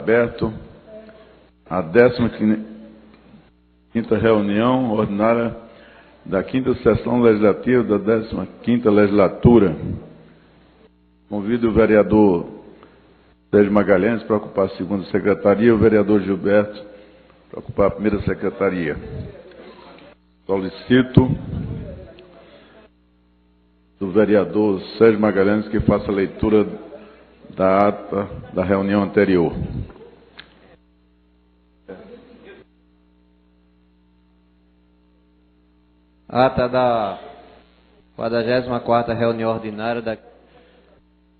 Aberto a 15ª reunião ordinária da 5ª sessão legislativa da 15ª legislatura. Convido o vereador Sérgio Magalhães para ocupar a 2ª secretaria e o vereador Gilberto para ocupar a 1ª secretaria. Solicito do vereador Sérgio Magalhães que faça a leitura da ata da reunião anterior. Ata da 44ª reunião ordinária da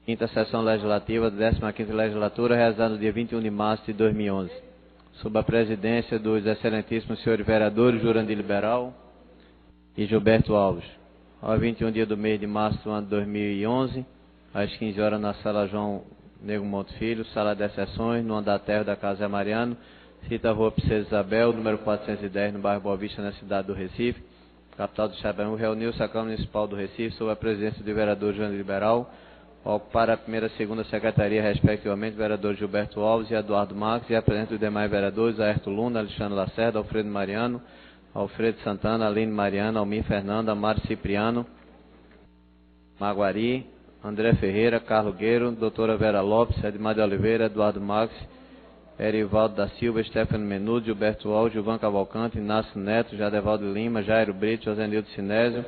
5ª sessão legislativa da 15ª legislatura, realizada no dia 21 de março de 2011, sob a presidência dos excelentíssimos senhores vereadores Jurandir Liberal e Gilberto Alves. Ao 21 dia do mês de março do ano de 2011, às 15 horas, na sala João Nego Monte Filho, sala de sessões, no andar térreo da Casa Mariano, cita a Rua Princesa Isabel, número 410, no bairro Boa Vista, na cidade do Recife, capital do Estado, reuniu-se a Câmara Municipal do Recife, sob a presidência do vereador Jurandir Liberal, ocupar a 1ª e 2ª secretaria, respectivamente, vereador Gilberto Alves e Eduardo Marques, e a presença dos demais vereadores, Aerto Luna, Alexandre Lacerda, Alfredo Mariano, Alfredo Santana, Aline Mariano, Almir Fernando, Amário Cipriano, Maguari, André Ferreira, Carlos Gueiro, doutora Vera Lopes, Edmar de Oliveira, Eduardo Marques, Erivaldo da Silva, Stefano Menudo, Gilberto Alves, Gilvan Cavalcante, Inácio Neto, Jadevaldo Lima, Jairo Brito, Josenildo Sinésio,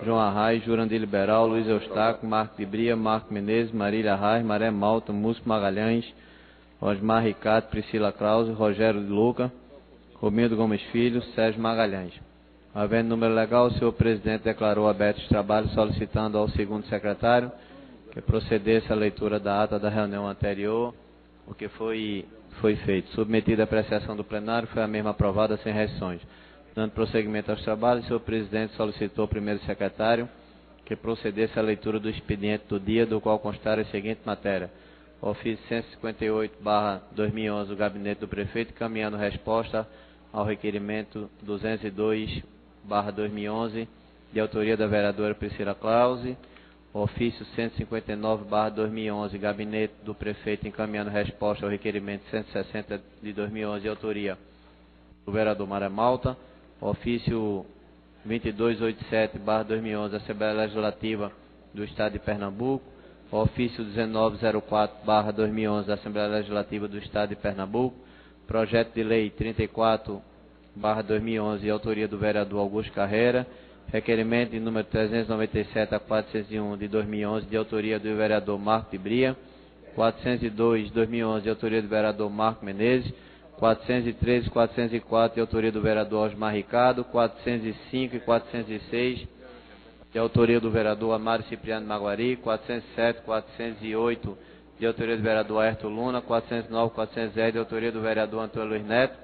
João Arraes, Jurandir Liberal, Luiz Eustáquio, Marco de Bria, Marco Menezes, Marília Arraes, Maré Malta, Múcio Magalhães, Osmar Ricardo, Priscila Krause, Rogério de Luca, Romildo Gomes Filho, Sérgio Magalhães. Havendo número legal, o senhor presidente declarou abertos os trabalhos, solicitando ao 2º secretário que procedesse à leitura da ata da reunião anterior, o que foi feito. Submetida à apreciação do plenário, foi a mesma aprovada sem restrições. Dando prosseguimento aos trabalhos, o senhor presidente solicitou ao 1º secretário que procedesse à leitura do expediente do dia, do qual constar a seguinte matéria: ofício 158/2011 do gabinete do prefeito, encaminhando resposta ao requerimento 202/2011, de autoria da vereadora Priscila Krause. Ofício 159/2011, gabinete do prefeito, encaminhando resposta ao requerimento 160 de 2011, de autoria do vereador Maré Malta. Ofício 2287/2011, Assembleia Legislativa do Estado de Pernambuco. Ofício 1904/2011, da Assembleia Legislativa do Estado de Pernambuco. Projeto de Lei 34/2011, de autoria do vereador Augusto Carreira. Requerimento de número 397/401 de 2011, de autoria do vereador Marco de Bria. 402 de 2011, de autoria do vereador Marco Menezes. 413 e 404, de autoria do vereador Osmar Ricardo. 405 e 406, de autoria do vereador Amário Cipriano Maguari. 407 e 408, de autoria do vereador Aerto Luna. 409 e 410, de autoria do vereador Antônio Luiz Neto.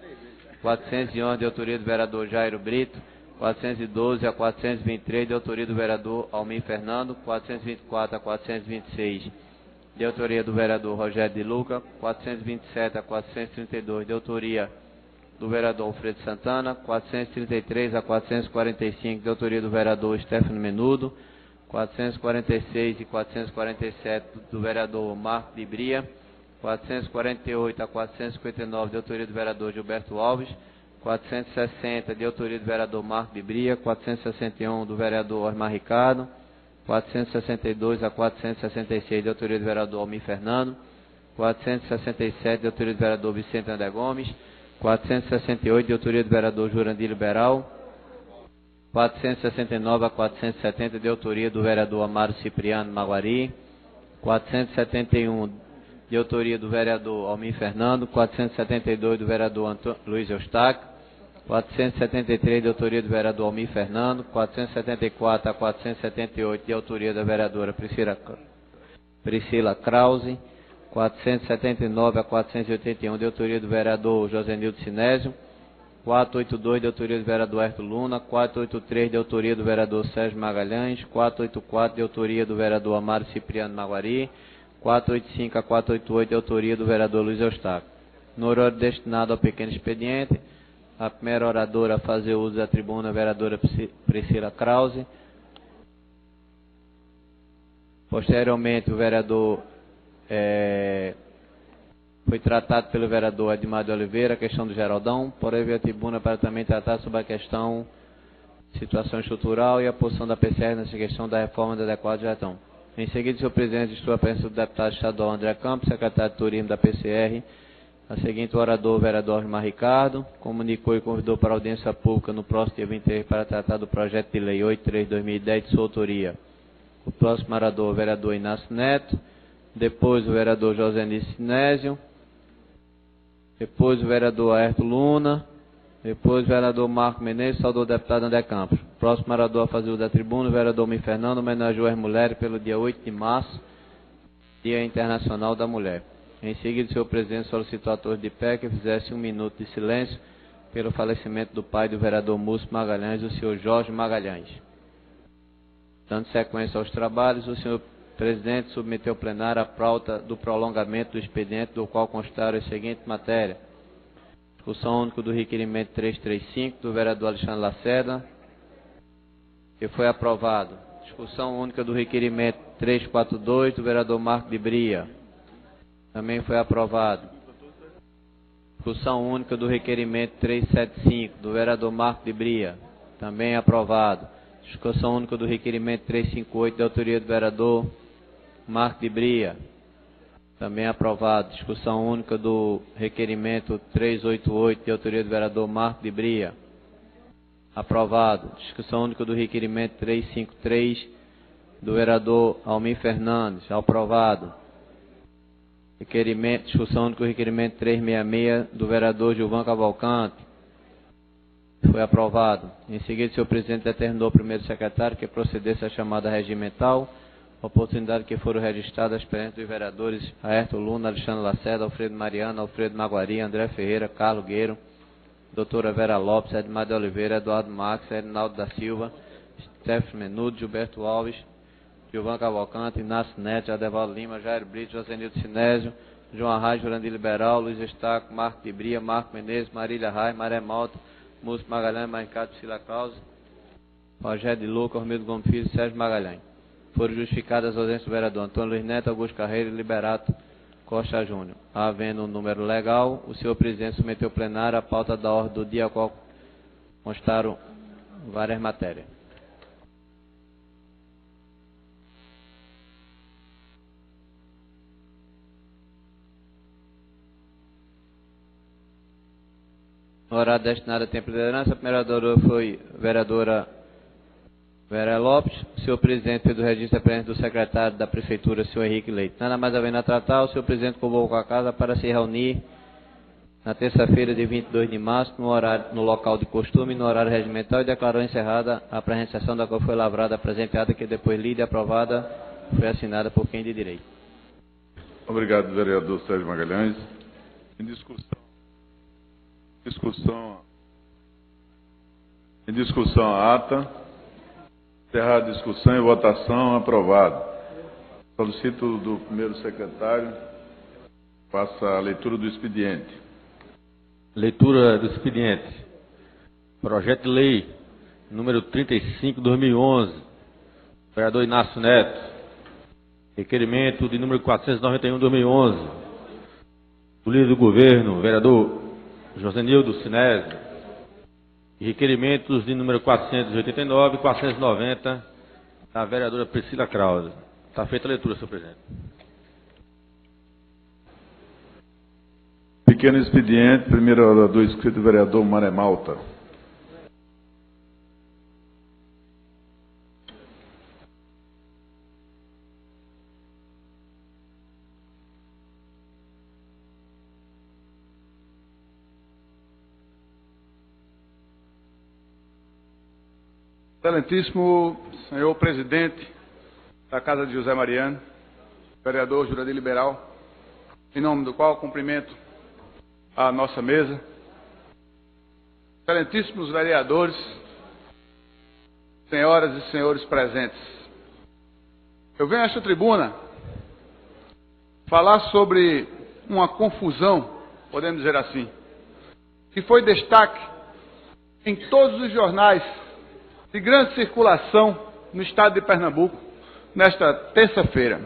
411, de autoria do vereador Jairo Brito. 412 a 423, de autoria do vereador Almir Fernando. 424 a 426, de autoria do vereador Rogério de Luca. 427 a 432, de autoria do vereador Alfredo Santana. 433 a 445, de autoria do vereador Stefano Menudo. 446 e 447, do vereador Marco de Bria. 448 a 459, de autoria do vereador Gilberto Alves. 460, de autoria do vereador Marco de Bria. 461, do vereador Osmar Ricardo. 462 a 466, de autoria do vereador Almir Fernando. 467, de autoria do vereador Vicente André Gomes. 468, de autoria do vereador Jurandir Liberal. 469 a 470, de autoria do vereador Amário Cipriano Maguari. 471, de autoria do vereador Almir Fernando. 472, do vereador Luiz Eustáquio. 473, de autoria do vereador Almir Fernando. 474 a 478, de autoria da vereadora Priscila Krause. 479 a 481, de autoria do vereador Josenildo Sinésio. 482, de autoria do vereador Aerto Luna. 483, de autoria do vereador Sérgio Magalhães. 484, de autoria do vereador Amário Cipriano Maguari. 485 a 488, de autoria do vereador Luiz Eustáquio. No horário destinado ao pequeno expediente, a primeira oradora a fazer uso da tribuna, a vereadora Priscila Krause. Posteriormente, o vereador Foi tratado pelo vereador Edmar de Oliveira a questão do Geraldão, porém veio à tribuna para também tratar sobre a questão situação estrutural e a posição da PCR nessa questão da reforma do adequado de Geraldão. Em seguida, senhor presidente, estou a presença do deputado estadual André Campos, secretário de Turismo da PCR. A seguinte orador, o vereador Osmar Ricardo, comunicou e convidou para audiência pública no próximo dia 23 para tratar do projeto de lei 83/2010 de sua autoria. O próximo orador, o vereador Inácio Neto, depois o vereador Josenir Sinésio, depois o vereador Aerto Luna, depois o vereador Marco Menezes, saudou o deputado André Campos. O próximo orador a fazer uso da tribuna, o vereador Mi Fernando, homenageou as mulheres pelo dia 8 de março, Dia Internacional da Mulher. Em seguida, o senhor presidente solicitou a todos de pé que fizesse 1 minuto de silêncio pelo falecimento do pai do vereador Múcio Magalhães, o senhor Jorge Magalhães. Dando sequência aos trabalhos, o senhor presidente submeteu ao plenário a pauta do prolongamento do expediente, do qual constaram as seguintes matérias. Discussão única do requerimento 335 do vereador Alexandre Lacerda, que foi aprovado. Discussão única do requerimento 342 do vereador Marco de Bria, também foi aprovado. Discussão única do requerimento 375 do vereador Marco de Bria, também aprovado. Discussão única do requerimento 358 da autoria do vereador Marco de Bria, também aprovado. Discussão única do requerimento 388 de autoria do vereador Marco de Bria, aprovado. Discussão única do requerimento 353 do vereador Almir Fernandes, aprovado. Discussão única do requerimento 366 do vereador Gilvan Cavalcante, foi aprovado. Em seguida, o senhor presidente determinou ao primeiro secretário que procedesse à chamada regimental, oportunidade que foram registradas as presenças dos vereadores Aerto Luna, Alexandre Lacerda, Alfredo Mariano, Alfredo Maguari, André Ferreira, Carlos Gueiro, doutora Vera Lopes, Edmar de Oliveira, Eduardo Max, Edinaldo da Silva, Stefano Menudo, Gilberto Alves, Gilvan Cavalcante, Inácio Neto, Adevaldo Lima, Jair Brito, Josenildo Sinésio, João Arraes, Jurandir Liberal, Luiz Estaco, Marco de Bria, Marco Menezes, Marília Arraes, Maré Malta, Múcio Magalhães, Maricado, Priscila Claus, Rogério de Luca, Romildo Gomes Filho e Sérgio Magalhães. Foram justificadas as ausências do vereador Antônio Luiz Neto, Augusto Carreiro e Liberato Costa Júnior. Havendo um número legal, o senhor presidente submeteu ao plenário a pauta da ordem do dia, a qual constaram várias matérias. No horário destinado a tempo de liderança, a primeira vereadora foi a vereadora Vera Lopes. O senhor presidente fez o registro da presença do secretário da Prefeitura, senhor Henrique Leite. Nada mais havendo a tratar, o senhor presidente convocou a casa para se reunir na terça-feira de 22 de março, no local de costume, no horário regimental, e declarou encerrada a presente sessão, da qual foi lavrada a presente ata, que depois lida e aprovada, foi assinada por quem de direito. Obrigado, vereador Sérgio Magalhães. Em discussão a ata. Encerrada a discussão e votação, aprovado. Solicito do primeiro secretário, faça a leitura do expediente. Leitura do expediente. Projeto de lei número 35/2011, vereador Inácio Neto. Requerimento de número 491/2011, do líder do governo, vereador Josenildo Sinésio. E requerimentos de número 489 e 490 da vereadora Priscila Krause. Está feita a leitura, senhor presidente. Pequeno expediente, primeiro orador inscrito, vereador Maré Malta. Excelentíssimo senhor presidente da Casa de José Mariano, vereador Jurandir Liberal, em nome do qual cumprimento a nossa mesa, excelentíssimos vereadores, senhoras e senhores presentes. Eu venho a esta tribuna falar sobre uma confusão, podemos dizer assim, que foi destaque em todos os jornais de grande circulação no estado de Pernambuco nesta terça-feira.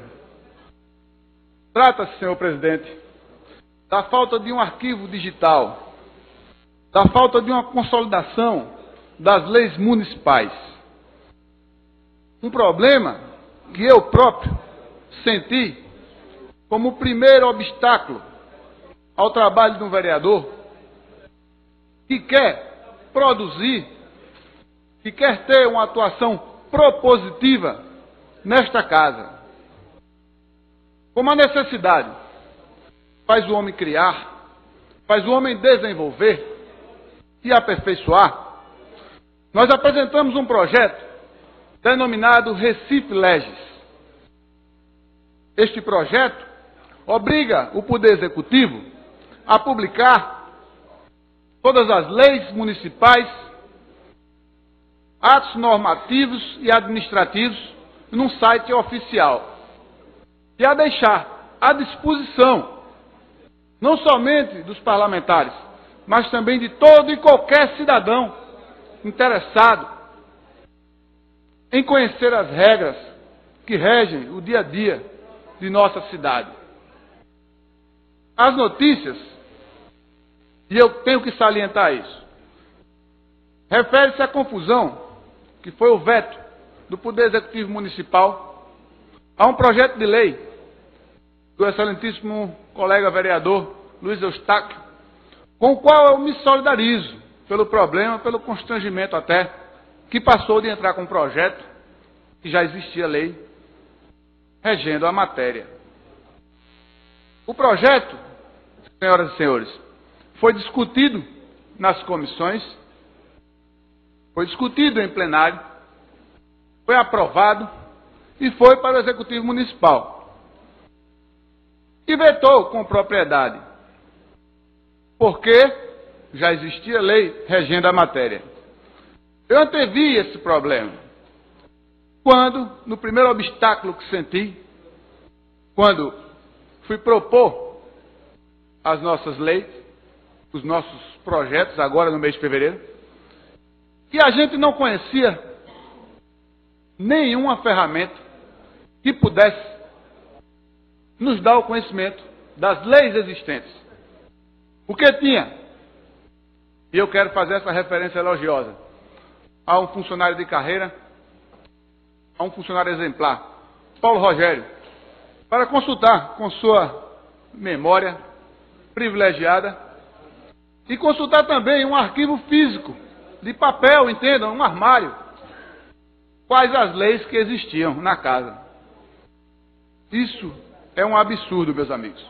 Trata-se, senhor presidente, da falta de um arquivo digital, da falta de uma consolidação das leis municipais. Um problema que eu próprio senti como o primeiro obstáculo ao trabalho de um vereador que quer produzir, que quer ter uma atuação propositiva nesta casa. Como a necessidade faz o homem criar, faz o homem desenvolver e aperfeiçoar, nós apresentamos um projeto denominado Recife Legis. Este projeto obriga o Poder Executivo a publicar todas as leis municipais, atos normativos e administrativos num site oficial e a deixar à disposição não somente dos parlamentares, mas também de todo e qualquer cidadão interessado em conhecer as regras que regem o dia a dia de nossa cidade. As notícias, e eu tenho que salientar isso, refere-se à confusão que foi o veto do Poder Executivo Municipal a um projeto de lei do excelentíssimo colega vereador Luiz Eustáquio, com o qual eu me solidarizo pelo problema, pelo constrangimento até, que passou de entrar com um projeto que já existia lei regendo a matéria. O projeto, senhoras e senhores, foi discutido nas comissões, foi discutido em plenário, foi aprovado e foi para o Executivo Municipal. E vetou com propriedade, porque já existia lei regendo a matéria. Eu antevi esse problema quando, no primeiro obstáculo que senti, quando fui propor as nossas leis, os nossos projetos, agora no mês de fevereiro, que a gente não conhecia nenhuma ferramenta que pudesse nos dar o conhecimento das leis existentes. Porque tinha, e eu quero fazer essa referência elogiosa, a um funcionário de carreira, a um funcionário exemplar, Paulo Rogério, para consultar com sua memória privilegiada e consultar também um arquivo físico, de papel, entendam, um armário, quais as leis que existiam na casa. Isso é um absurdo, meus amigos.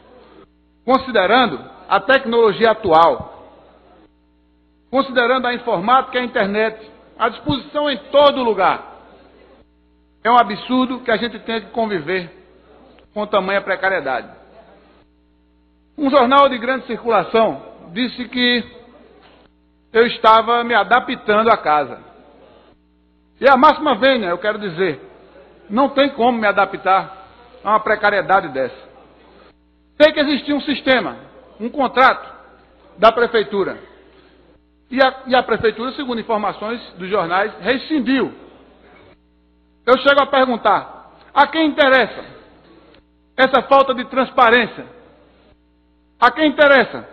Considerando a tecnologia atual, considerando a informática e a internet, à disposição em todo lugar, é um absurdo que a gente tenha que conviver com tamanha precariedade. Um jornal de grande circulação disse que eu estava me adaptando à casa. E a máxima vênia, eu quero dizer, não tem como me adaptar a uma precariedade dessa. Tem que existir um sistema, um contrato da prefeitura. E a prefeitura, segundo informações dos jornais, rescindiu. Eu chego a perguntar, a quem interessa essa falta de transparência? A quem interessa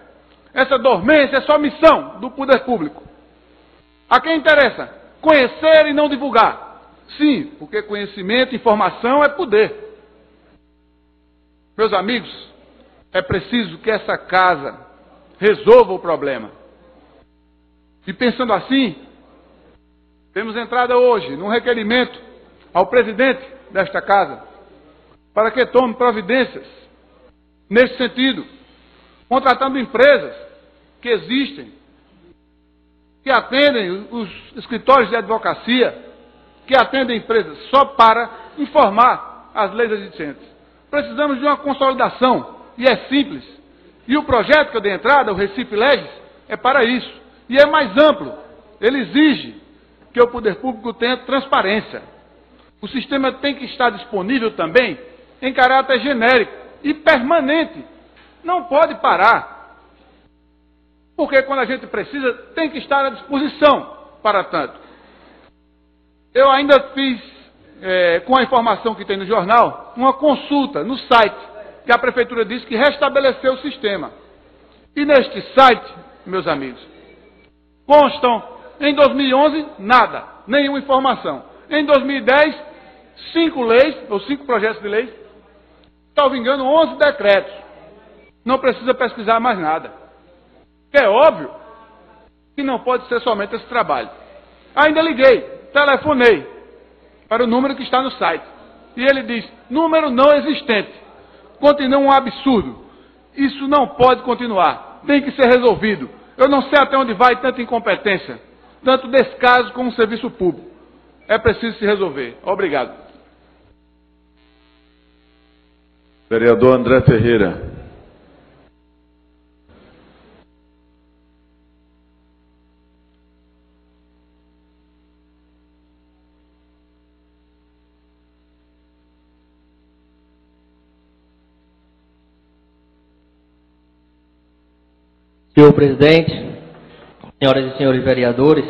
essa dormência, essa omissão do poder público? A quem interessa conhecer e não divulgar? Sim, porque conhecimento, informação é poder. Meus amigos, é preciso que essa casa resolva o problema. E pensando assim, temos entrada hoje num requerimento ao presidente desta casa para que tome providências nesse sentido, contratando empresas que existem, que atendem os escritórios de advocacia, que atendem empresas só para informar as leis existentes. Precisamos de uma consolidação, e é simples. E o projeto que eu dei entrada, o Recife Legis, é para isso. E é mais amplo. Ele exige que o poder público tenha transparência. O sistema tem que estar disponível também em caráter genérico e permanente. Não pode parar. Porque quando a gente precisa, tem que estar à disposição para tanto. Eu ainda fiz, com a informação que tem no jornal, uma consulta no site, que a prefeitura disse que restabeleceu o sistema. E neste site, meus amigos, constam em 2011 nada, nenhuma informação. Em 2010, 5 leis, ou 5 projetos de leis, salvo engano, 11 decretos. Não precisa pesquisar mais nada. É óbvio que não pode ser somente esse trabalho. Ainda liguei, telefonei para o número que está no site. E ele diz, número não existente. Continua um absurdo. Isso não pode continuar. Tem que ser resolvido. Eu não sei até onde vai tanta incompetência, tanto descaso como serviço público. É preciso se resolver. Obrigado. Vereador André Ferreira. Senhor presidente, senhoras e senhores vereadores,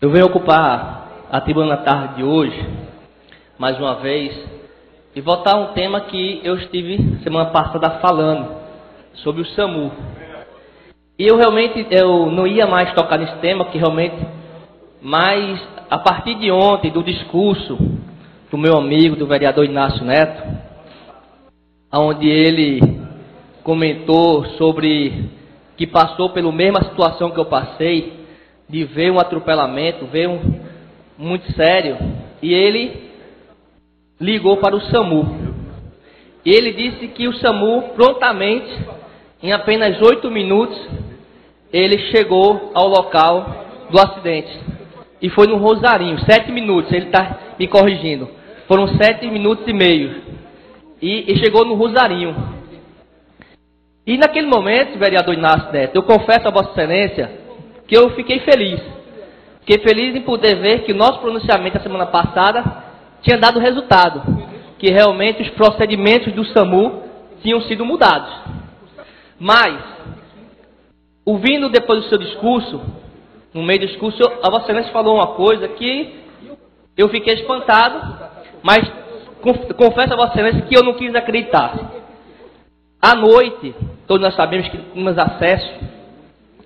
eu venho ocupar a tribuna na tarde de hoje, mais uma vez, e votar um tema que eu estive semana passada falando, sobre o SAMU. E eu não ia mais tocar nesse tema, que realmente, mas a partir de ontem, do discurso do meu amigo, do vereador Inácio Neto, onde ele comentou sobre que passou pela mesma situação que eu passei, de ver um atropelamento, muito sério, e ele ligou para o SAMU. E ele disse que o SAMU, prontamente, em apenas 8 minutos, ele chegou ao local do acidente. E foi no Rosarinho, 7 minutos, ele está me corrigindo. Foram 7 minutos e meio. E chegou no Rosarinho. E naquele momento, vereador Inácio Neto, eu confesso a Vossa Excelência que eu fiquei feliz. Fiquei feliz em poder ver que o nosso pronunciamento da semana passada tinha dado resultado. Que realmente os procedimentos do SAMU tinham sido mudados. Mas, ouvindo depois do seu discurso, no meio do discurso, a Vossa Excelência falou uma coisa que eu fiquei espantado, mas confesso a Vossa Excelência que eu não quis acreditar. À noite, todos nós sabemos que temos acesso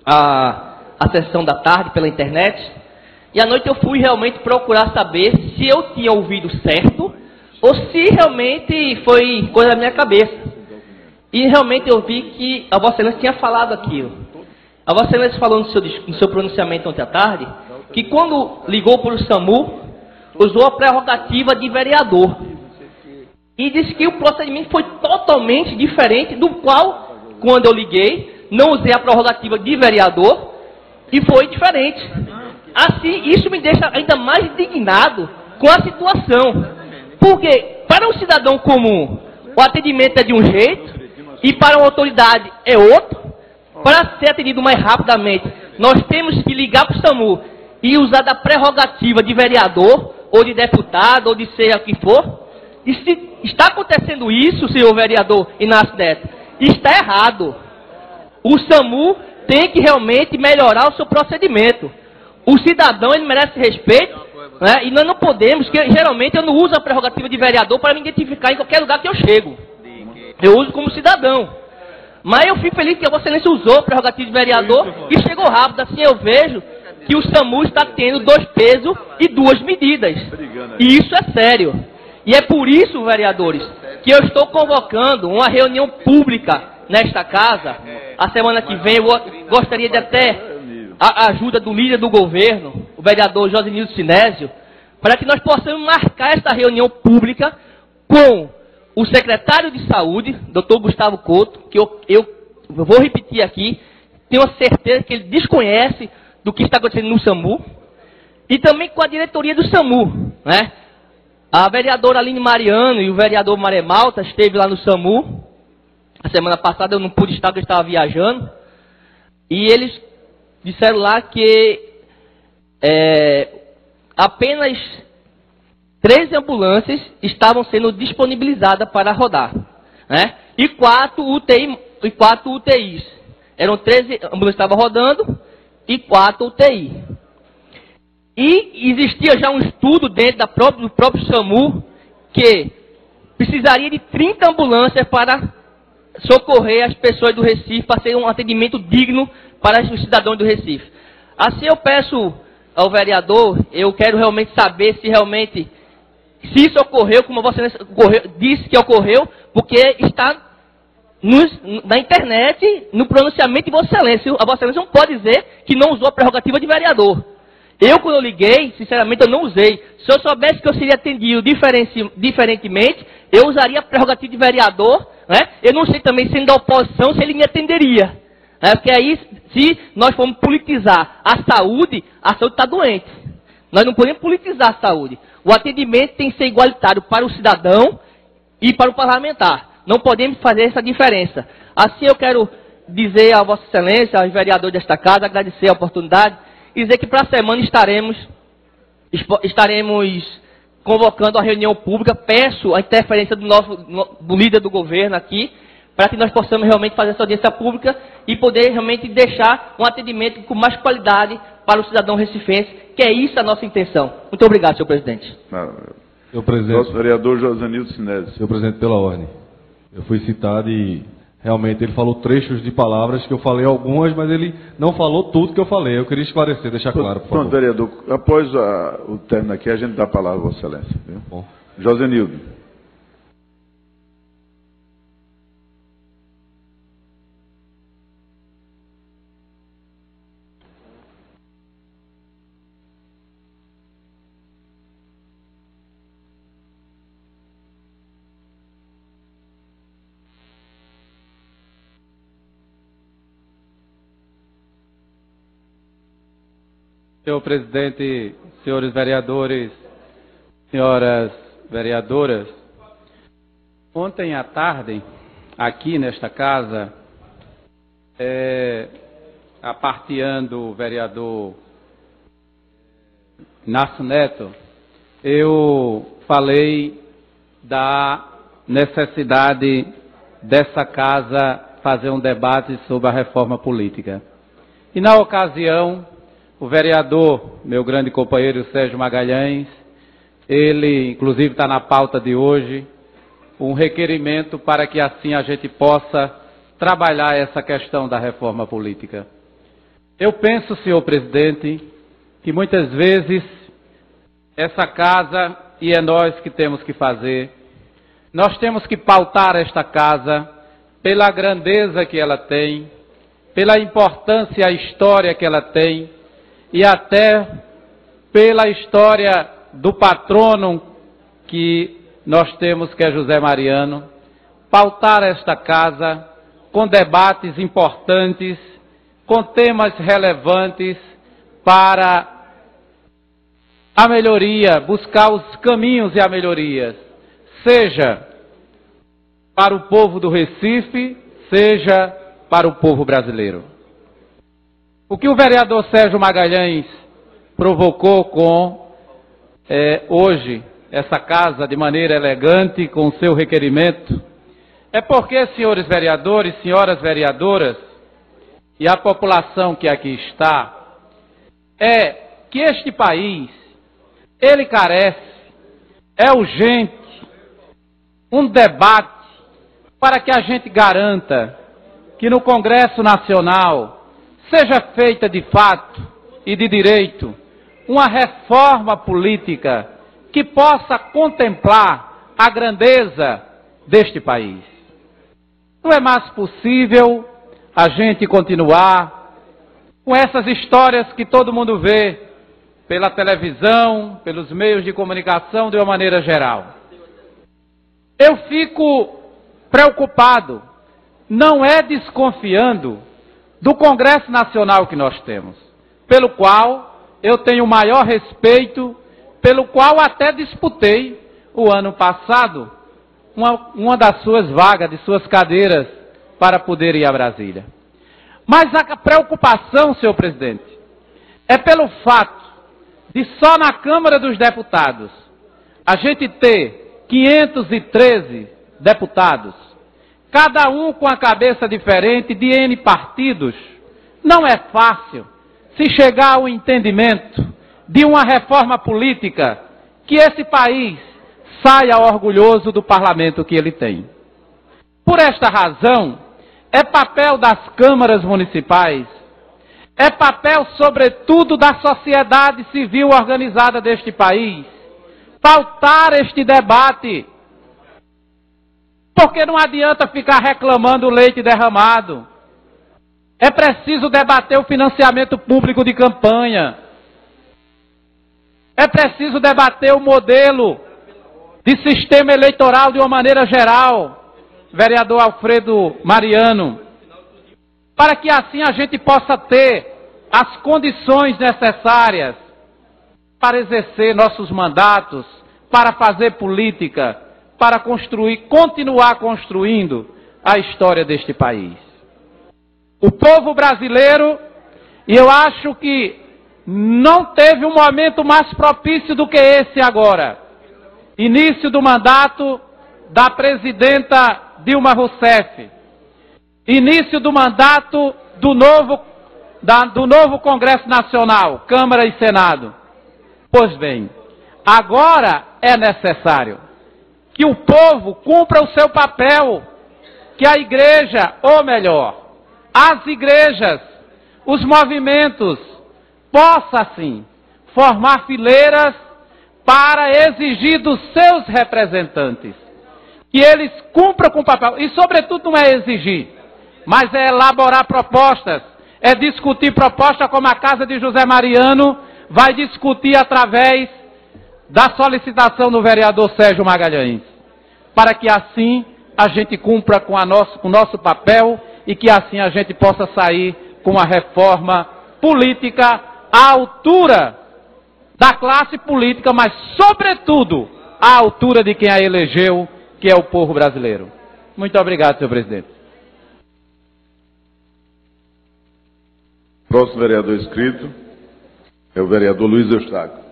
à sessão da tarde pela internet. E à noite eu fui realmente procurar saber se eu tinha ouvido certo ou se realmente foi coisa da minha cabeça. E realmente eu vi que a Vossa Excelência tinha falado aquilo. A Vossa Excelência falou no seu pronunciamento ontem à tarde que quando ligou para o SAMU, usou a prerrogativa de vereador. E disse que o procedimento foi totalmente diferente do qual, quando eu liguei, não usei a prerrogativa de vereador e foi diferente. Assim, isso me deixa ainda mais indignado com a situação. Porque, para um cidadão comum, o atendimento é de um jeito e para uma autoridade é outro. Para ser atendido mais rapidamente, nós temos que ligar para o SAMU e usar da prerrogativa de vereador, ou de deputado, ou de seja o que for. E se está acontecendo isso, senhor vereador Inácio Neto, está errado. O SAMU tem que realmente melhorar o seu procedimento. O cidadão, ele merece respeito, né? E nós não podemos, que geralmente eu não uso a prerrogativa de vereador para me identificar em qualquer lugar que eu chego. Eu uso como cidadão. Mas eu fico feliz que a Vossa Excelência usou a prerrogativa de vereador e chegou rápido. Assim eu vejo que o SAMU está tendo 2 pesos e 2 medidas. E isso é sério. E é por isso, vereadores, que eu estou convocando uma reunião pública nesta casa. A semana que vem eu gostaria de até a ajuda do líder do governo, o vereador Josenildo Sinésio, para que nós possamos marcar essa reunião pública com o secretário de saúde, doutor Gustavo Couto, que eu vou repetir aqui, tenho a certeza que ele desconhece do que está acontecendo no SAMU, e também com a diretoria do SAMU, né? A vereadora Aline Mariano e o vereador Maré Malta esteve lá no SAMU. A semana passada eu não pude estar porque eu estava viajando. E eles disseram lá que apenas 13 ambulâncias estavam sendo disponibilizadas para rodar, né? E 4 UTIs. Eram 13 ambulâncias que estavam rodando e 4 UTI. E existia já um estudo dentro do próprio SAMU que precisaria de 30 ambulâncias para socorrer as pessoas do Recife para ser um atendimento digno para os cidadãos do Recife. Assim eu peço ao vereador, eu quero realmente saber se realmente, se isso ocorreu, como você disse que ocorreu, porque está na internet, no pronunciamento de Vossa Excelência. A Vossa Excelência não pode dizer que não usou a prerrogativa de vereador. Eu, quando eu liguei, sinceramente, eu não usei. Se eu soubesse que eu seria atendido diferentemente, eu usaria a prerrogativa de vereador, né? Eu não sei também, sendo da oposição, se ele me atenderia. Né? Porque aí, se nós formos politizar a saúde está doente. Nós não podemos politizar a saúde. O atendimento tem que ser igualitário para o cidadão e para o parlamentar. Não podemos fazer essa diferença. Assim eu quero dizer a Vossa Excelência, aos vereadores desta casa, agradecer a oportunidade, e dizer que para a semana estaremos convocando a reunião pública. Peço a interferência do líder do governo aqui, para que nós possamos realmente fazer essa audiência pública e poder realmente deixar um atendimento com mais qualidade para o cidadão recifense, que é isso a nossa intenção. Muito obrigado, senhor presidente. Senhor presidente. Nosso vereador Josanildo Sinésio. Senhor presidente, pela ordem. Eu fui citado e realmente ele falou trechos de palavras que eu falei algumas, mas ele não falou tudo que eu falei. Eu queria esclarecer, deixar claro, por favor. Pronto, vereador, após o término aqui, a gente dá a palavra a Vossa Excelência. Viu? Bom. Josanildo. Senhor presidente, senhores vereadores, senhoras vereadoras, ontem à tarde, aqui nesta casa, aparteando o vereador Inácio Neto, eu falei da necessidade dessa casa fazer um debate sobre a reforma política. E na ocasião, o vereador, meu grande companheiro Sérgio Magalhães, ele inclusive está na pauta de hoje, um requerimento para que assim a gente possa trabalhar essa questão da reforma política. Eu penso, senhor presidente, que muitas vezes essa casa, e é nós que temos que fazer, nós temos que pautar esta casa pela grandeza que ela tem, pela importância e a história que ela tem, e até pela história do patrono que nós temos, que é José Mariano, pautar esta casa com debates importantes, com temas relevantes para a melhoria, buscar os caminhos e a melhorias, seja para o povo do Recife, seja para o povo brasileiro. O que o vereador Sérgio Magalhães provocou com, hoje, essa casa de maneira elegante, com o seu requerimento, é porque, senhores vereadores, senhoras vereadoras, e a população que aqui está, é que este país, ele carece, é urgente, um debate para que a gente garanta que no Congresso Nacional seja feita de fato e de direito uma reforma política que possa contemplar a grandeza deste país. Não é mais possível a gente continuar com essas histórias que todo mundo vê pela televisão, pelos meios de comunicação de uma maneira geral. Eu fico preocupado, não é desconfiando do Congresso Nacional que nós temos, pelo qual eu tenho o maior respeito, pelo qual até disputei o ano passado uma das suas vagas, de suas cadeiras, para poder ir a Brasília. Mas a preocupação, senhor presidente, é pelo fato de só na Câmara dos Deputados a gente ter 513 deputados, cada um com a cabeça diferente, de N partidos. Não é fácil se chegar ao entendimento de uma reforma política que esse país saia orgulhoso do parlamento que ele tem. Por esta razão, é papel das câmaras municipais, é papel, sobretudo, da sociedade civil organizada deste país, pautar este debate. Porque não adianta ficar reclamando o leite derramado. É preciso debater o financiamento público de campanha. É preciso debater o modelo de sistema eleitoral de uma maneira geral, vereador Alfredo Mariano, para que assim a gente possa ter as condições necessárias para exercer nossos mandatos, para fazer política, para construir, continuar construindo a história deste país. O povo brasileiro, e eu acho que não teve um momento mais propício do que esse agora, início do mandato da presidenta Dilma Rousseff, início do mandato do novo Congresso Nacional, Câmara e Senado. Pois bem, agora é necessário que o povo cumpra o seu papel, que a igreja, ou melhor, as igrejas, os movimentos, possa sim formar fileiras para exigir dos seus representantes que eles cumpram com o papel. E sobretudo não é exigir, mas é elaborar propostas, é discutir propostas como a Casa de José Mariano vai discutir através da solicitação do vereador Sérgio Magalhães, para que assim a gente cumpra com o nosso papel e que assim a gente possa sair com uma reforma política à altura da classe política, mas sobretudo à altura de quem a elegeu, que é o povo brasileiro. Muito obrigado, senhor presidente. Próximo vereador inscrito é o vereador Luiz Eustáquio.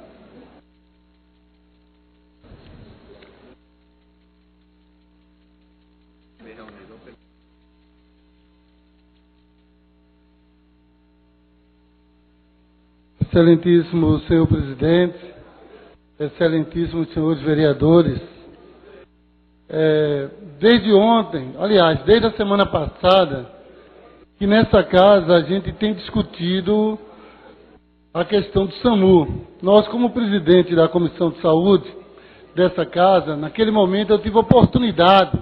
Excelentíssimo senhor presidente, excelentíssimos senhores vereadores, desde ontem, aliás, desde a semana passada, que nessa casa a gente tem discutido a questão do SAMU. Nós, como presidente da Comissão de Saúde dessa casa, naquele momento eu tive a oportunidade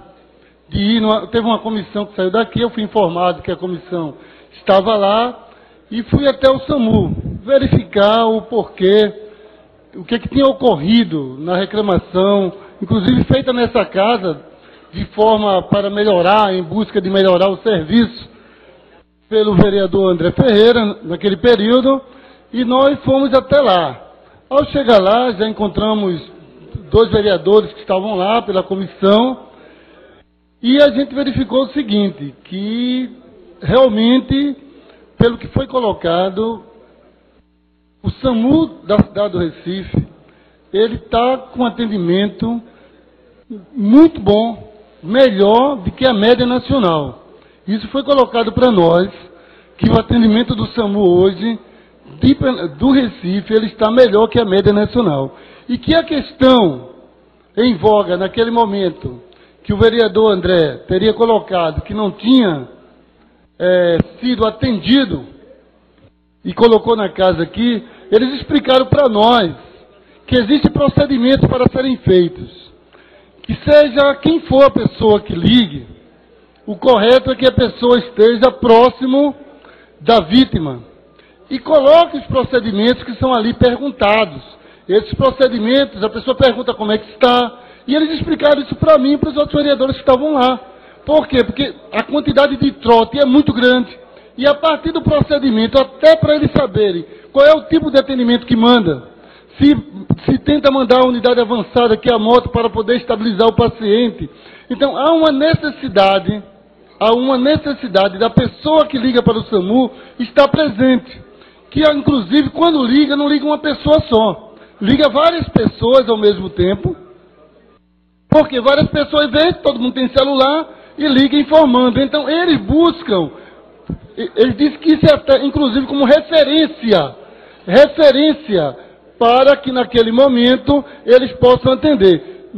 de ir, teve uma comissão que saiu daqui, eu fui informado que a comissão estava lá, e fui até o SAMU verificar o porquê, o que tinha ocorrido na reclamação, inclusive feita nessa casa, de forma para melhorar, em busca de melhorar o serviço, pelo vereador André Ferreira, naquele período, e nós fomos até lá. Ao chegar lá, já encontramos 2 vereadores que estavam lá pela comissão, e a gente verificou o seguinte, que realmente, pelo que foi colocado, o SAMU da cidade do Recife, ele está com atendimento muito bom, melhor do que a média nacional. Isso foi colocado para nós, que o atendimento do SAMU hoje, do Recife, ele está melhor que a média nacional. E que a questão em voga naquele momento, que o vereador André teria colocado, que não tinha sido atendido, e colocou na casa aqui, eles explicaram para nós que existem procedimentos para serem feitos. Que seja quem for a pessoa que ligue, o correto é que a pessoa esteja próximo da vítima e coloque os procedimentos que são ali perguntados. Esses procedimentos, a pessoa pergunta como é que está, e eles explicaram isso para mim e para os outros vereadores que estavam lá. Por quê? Porque a quantidade de trote é muito grande. E a partir do procedimento, até para eles saberem qual é o tipo de atendimento que manda, se tenta mandar a unidade avançada, que é a moto, para poder estabilizar o paciente. Então, há uma necessidade da pessoa que liga para o SAMU estar presente. Que, inclusive, quando liga, não liga uma pessoa só. Liga várias pessoas ao mesmo tempo. Porque várias pessoas veem, todo mundo tem celular, e liga informando. Então, eles buscam, eles dizem que isso é até, inclusive, como referência para que naquele momento eles possam atender.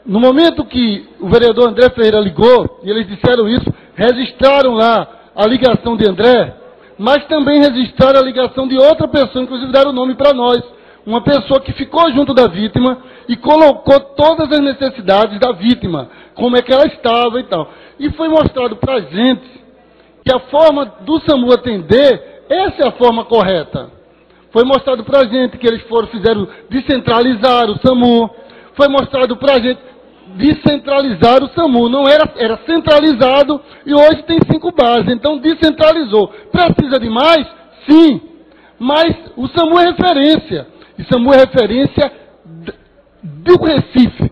no momento que o vereador André Ferreira ligou, e eles disseram isso, registraram lá a ligação de André, mas também registraram a ligação de outra pessoa, inclusive deram o nome para nós, uma pessoa que ficou junto da vítima e colocou todas as necessidades da vítima, como é que ela estava e tal. E foi mostrado para a gente que a forma do SAMU atender, essa é a forma correta. Foi mostrado para a gente que eles fizeram descentralizar o SAMU, foi mostrado para a gente descentralizar o SAMU, não era centralizado e hoje tem 5 bases, então descentralizou. Precisa de mais? Sim, mas o SAMU é referência, e SAMU é referência do Recife,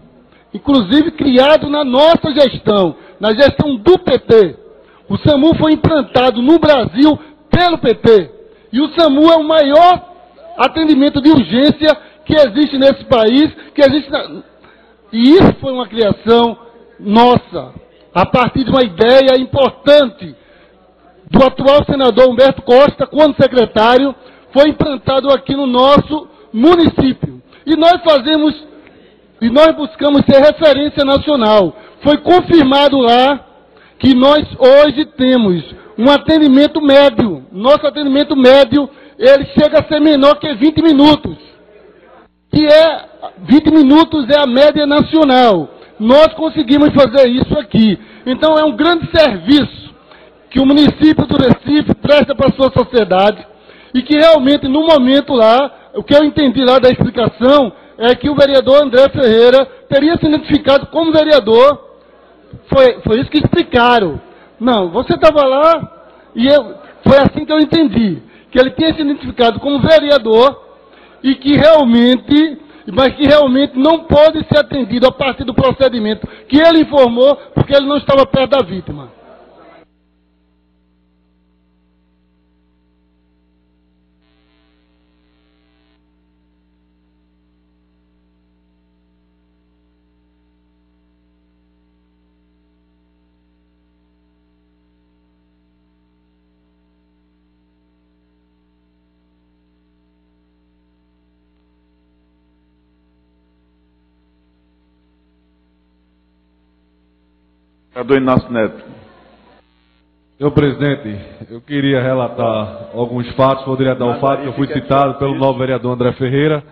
inclusive criado na nossa gestão, na gestão do PT. O SAMU foi implantado no Brasil pelo PT, e o SAMU é o maior atendimento de urgência que existe nesse país, que existe e isso foi uma criação nossa, a partir de uma ideia importante do atual senador Humberto Costa, quando secretário, foi implantado aqui no nosso município. E nós buscamos ser referência nacional. Foi confirmado lá que nós hoje temos um atendimento médio. Nosso atendimento médio, ele chega a ser menor que 20 minutos. Que 20 minutos é a média nacional. Nós conseguimos fazer isso aqui. Então é um grande serviço que o município do Recife presta para a sua sociedade e que realmente no momento lá, o que eu entendi lá da explicação é que o vereador André Ferreira teria se identificado como vereador. Foi isso que explicaram. Não, você estava lá e foi assim que eu entendi, que ele tinha se identificado como vereador e que realmente, mas que realmente não pode ser atendido a partir do procedimento que ele informou, porque ele não estava perto da vítima. Vereador Inácio Neto. Senhor presidente, eu queria relatar alguns fatos, poderia dar um fato, que eu fui citado pelo novo vereador André Ferreira.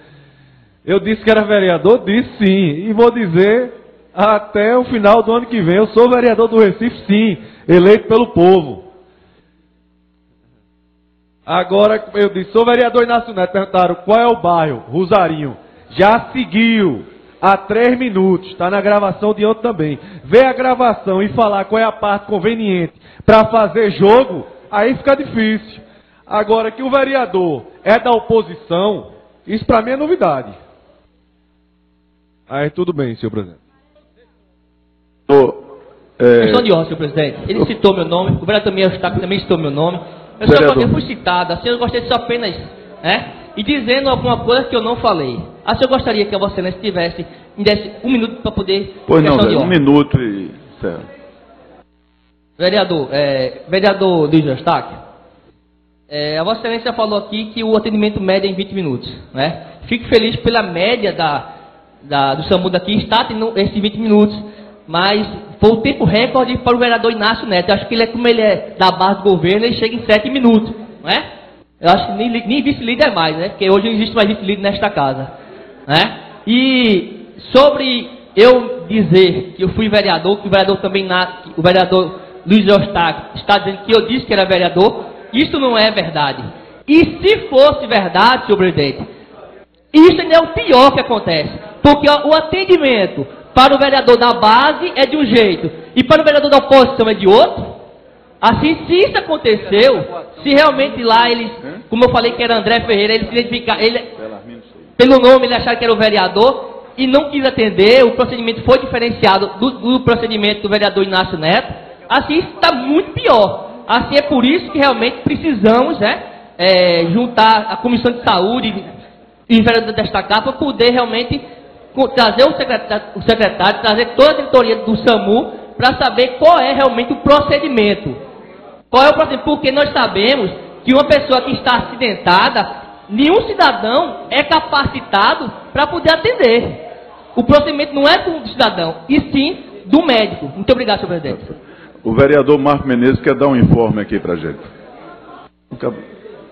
Eu disse que era vereador, disse sim, e vou dizer até o final do ano que vem, eu sou vereador do Recife sim, eleito pelo povo. Agora, eu disse, sou vereador Inácio Neto, perguntaram qual é o bairro, Rosarinho, já seguiu. Há 3 minutos, está na gravação de ontem também. Ver a gravação e falar qual é a parte conveniente para fazer jogo, aí fica difícil. Agora que o vereador é da oposição, isso para mim é novidade. Aí tudo bem, senhor presidente. Questão de ordem, senhor presidente. Ele citou meu nome, o vereador Eustáquio também citou meu nome. Eu só fui citado, assim eu gostaria de só apenas, e dizendo alguma coisa que eu não falei. Assim eu gostaria que a Vossa Excelência me desse 1 minuto para poder... Pois não, 1 minuto e... Certo. Vereador Luiz Eustáquio, a Vossa Excelência falou aqui que o atendimento médio é em 20 minutos. Fico feliz pela média do SAMU daqui, está tendo esses 20 minutos, mas foi o tempo recorde para o vereador Inácio Neto. Eu acho que como ele é da base do governo, ele chega em 7 minutos. Eu acho que nem vice-líder é mais, porque hoje não existe mais vice-líder nesta casa. E sobre eu dizer que eu fui vereador, que o vereador também, o vereador Luiz Eustáquio está dizendo que eu disse que era vereador, isso não é verdade. E se fosse verdade, senhor presidente, isso ainda é o pior que acontece, porque o atendimento para o vereador da base é de um jeito, e para o vereador da oposição é de outro. Assim, se isso aconteceu, se realmente lá eles, como eu falei que era André Ferreira, ele se identificar, pelo nome ele achava que era o vereador e não quis atender, o procedimento foi diferenciado do procedimento do vereador Inácio Neto, assim isso está muito pior. Assim é por isso que realmente precisamos juntar a Comissão de Saúde e o vereador destacar para poder realmente trazer o secretário, trazer toda a diretoria do SAMU para saber qual é realmente o procedimento. Qual é o procedimento? Porque nós sabemos que uma pessoa que está acidentada, nenhum cidadão é capacitado para poder atender. O procedimento não é do cidadão, e sim do médico. Muito obrigado, senhor presidente. O vereador Marco Menezes quer dar um informe aqui para a gente.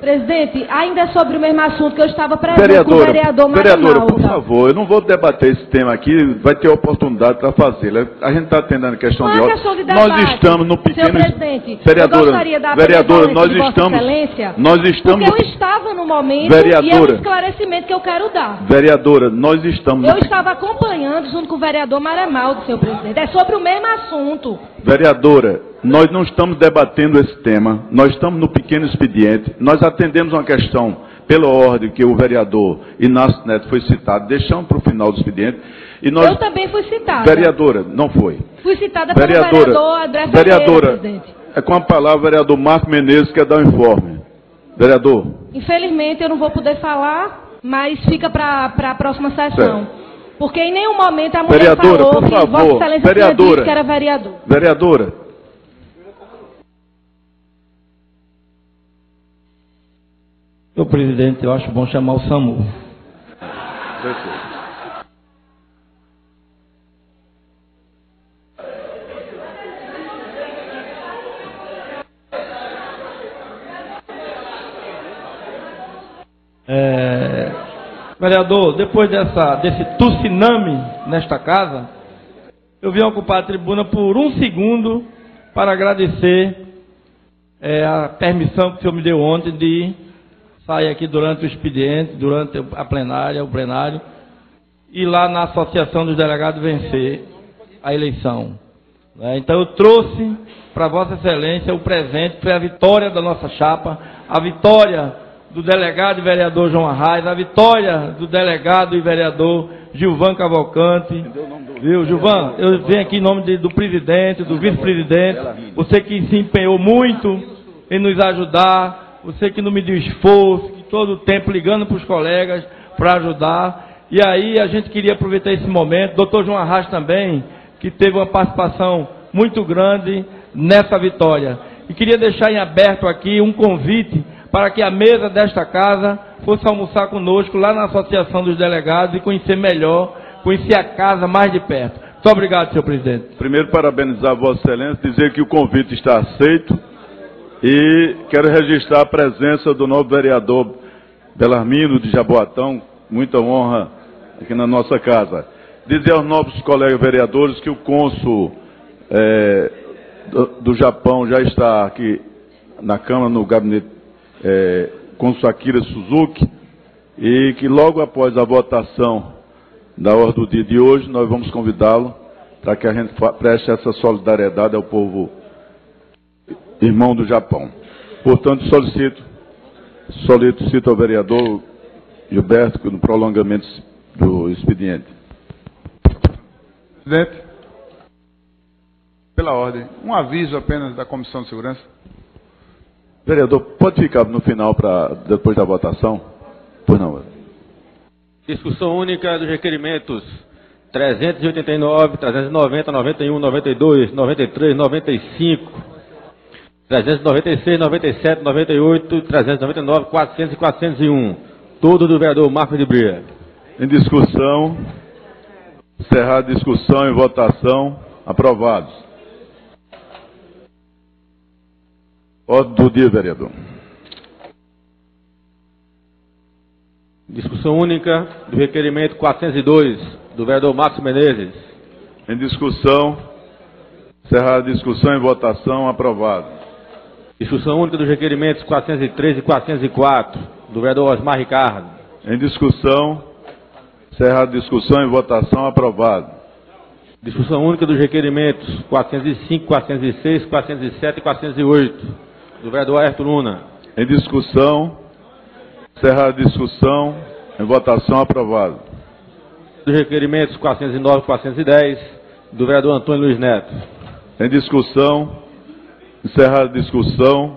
Presidente, ainda sobre o mesmo assunto que eu estava presente com o vereador Vereadora, por favor, eu não vou debater esse tema aqui, vai ter oportunidade para fazer. A gente está atendendo a questão não de ordem. Questão de debate. Nós estamos no pequeno... Senhor presidente, vereadora, eu gostaria da vereadora, nós de estamos... Porque eu estava no momento vereadora, e é um esclarecimento que eu quero dar. Vereadora, nós estamos... Eu estava acompanhando junto com o vereador Maremaldo, senhor presidente. É sobre o mesmo assunto. Vereadora, nós não estamos debatendo esse tema, nós estamos no pequeno expediente, nós atendemos uma questão pela ordem que o vereador Inácio Neto foi citado, deixamos para o final do expediente. E nós... Eu também fui citada. Vereadora, não foi. Fui citada pelo vereador André Ferreira, vereadora, presidente. É com a palavra o vereador Marco Menezes que quer dar um informe. Vereador. Infelizmente eu não vou poder falar, mas fica para a próxima sessão. Certo. Porque em nenhum momento a mulher vereadora, falou por que favor, Vossa Excelência vereadora, tinha dito que era vereador. Vereadora. Senhor presidente, eu acho bom chamar o SAMU. Vereador, depois desse tsunami nesta casa, eu vim ocupar a tribuna por um segundo para agradecer a permissão que o senhor me deu ontem de sair aqui durante o expediente, durante a plenária, o plenário, e lá na Associação dos Delegados vencer a eleição. Então eu trouxe para Vossa Excelência o presente, foi a vitória da nossa chapa, a vitória do delegado e vereador João Arraes, a vitória do delegado e vereador Gilvan Cavalcante. Viu, Gilvan? Eu venho aqui em nome do presidente, do vice-presidente, você que se empenhou muito em nos ajudar, você que não mediu esforço, que todo o tempo ligando para os colegas para ajudar. E aí a gente queria aproveitar esse momento, doutor João Arraes também, que teve uma participação muito grande nessa vitória. E queria deixar em aberto aqui um convite para que a mesa desta casa fosse almoçar conosco lá na Associação dos Delegados e conhecer melhor, conhecer a casa mais de perto. Muito obrigado, senhor presidente. Primeiro, parabenizar Vossa Excelência, dizer que o convite está aceito e quero registrar a presença do novo vereador Belarmino de Jaboatão, muita honra aqui na nossa casa. Dizer aos novos colegas vereadores que o cônsul do Japão já está aqui na Câmara, no gabinete cônsul Akira Suzuki, e que logo após a votação da ordem do dia de hoje, nós vamos convidá-lo para que a gente preste essa solidariedade ao povo irmão do Japão. Portanto, solicito ao vereador Gilberto no prolongamento do expediente. Presidente, pela ordem, um aviso apenas da Comissão de Segurança. Vereador, pode ficar no final para depois da votação? Pois não. Discussão única dos requerimentos 389, 390, 91, 92, 93, 95, 396, 97, 98, 399, 400 e 401. Todo do vereador Marcos de Bria. Em discussão, encerrada a discussão e votação, aprovados. Ordem do dia, vereador. Discussão única do requerimento 402, do vereador Marcos Menezes. Em discussão, encerrada a discussão e votação, aprovado. Discussão única dos requerimentos 403 e 404, do vereador Osmar Ricardo. Em discussão, encerrada a discussão e votação, aprovado. Discussão única dos requerimentos 405, 406, 407 e 408. Do vereador Ayrton Luna. Em discussão, encerrada a discussão, em votação, aprovado. Dos requerimentos 409 e 410, do vereador Antônio Luiz Neto. Em discussão, encerrada a discussão,